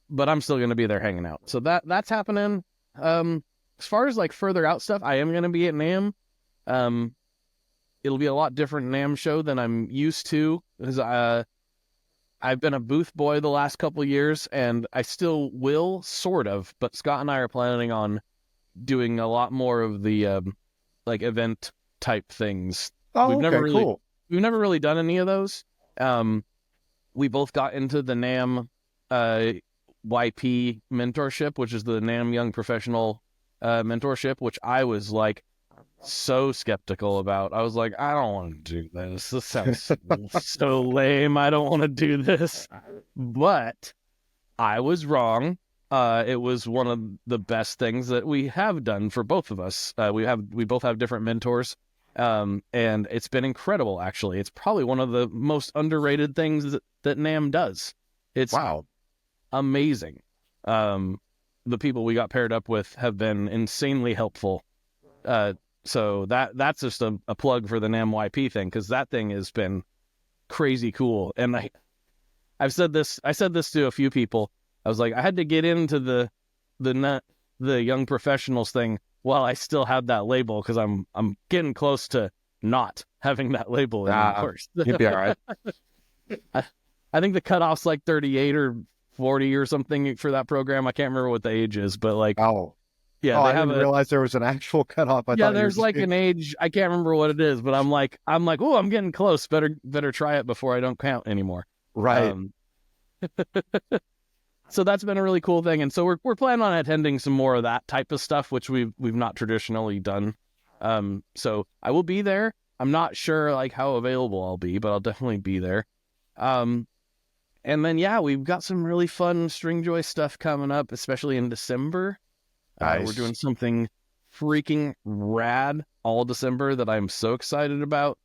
Speaker 2: But I'm still going to be there hanging out. So that's happening. As far as further out stuff, I am going to be at NAMM. It'll be a lot different NAMM show than I'm used to, because I've been a booth boy the last couple of years, and I still will, sort of, but Scott and I are planning on doing a lot more of the event type things.
Speaker 3: Oh, cool.
Speaker 2: We've never really done any of those. We both got into the NAMM YP mentorship, which is the NAMM Young Professional mentorship, which I was so skeptical about. I was like, I don't want to do this. This sounds so lame. I don't want to do this. But I was wrong. It was one of the best things that we have done for both of us. We both have different mentors. And it's been incredible, actually. It's probably one of the most underrated things that NAMM does. It's amazing. The people we got paired up with have been insanely helpful. So that's just a plug for the NAMM YP thing, because that thing has been crazy cool. And I said this to a few people. I was like, I had to get into the young professionals thing while I still had that label, because I'm getting close to not having that label anymore.
Speaker 3: You'd be all right.
Speaker 2: I think the cutoff's 38 or 40 or something for that program. I can't remember what the age is, but yeah,
Speaker 3: I didn't realize there was an actual cutoff.
Speaker 2: There's an age. I can't remember what it is, but I'm like, oh, I'm getting close. Better try it before I don't count anymore.
Speaker 3: Right.
Speaker 2: So that's been a really cool thing, and so we're planning on attending some more of that type of stuff, which we've not traditionally done. So I will be there. I'm not sure how available I'll be, but I'll definitely be there. And then we've got some really fun String Joy stuff coming up, especially in December.
Speaker 3: Nice.
Speaker 2: We're doing something freaking rad all December that I'm so excited about.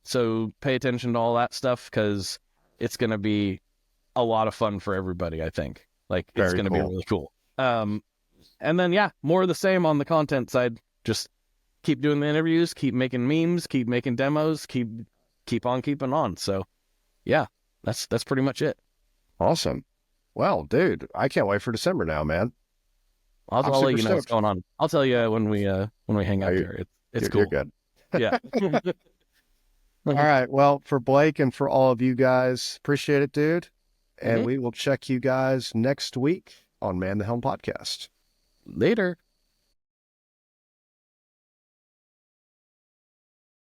Speaker 2: So pay attention to all that stuff, because it's going to be a lot of fun for everybody, I think. It's going to be really cool. And then, more of the same on the content side. Just keep doing the interviews, keep making memes, keep making demos, keep on keeping on. So, that's pretty much it.
Speaker 3: Awesome. Well, dude, I can't wait for December now, man.
Speaker 2: I'll let you know what's going on. I'll tell you when we hang out here. It's cool.
Speaker 3: You're good.
Speaker 2: Yeah.
Speaker 3: All right. Well, for Blake and for all of you guys, appreciate it, dude. And we will check you guys next week on Man the Helm Podcast.
Speaker 2: Later.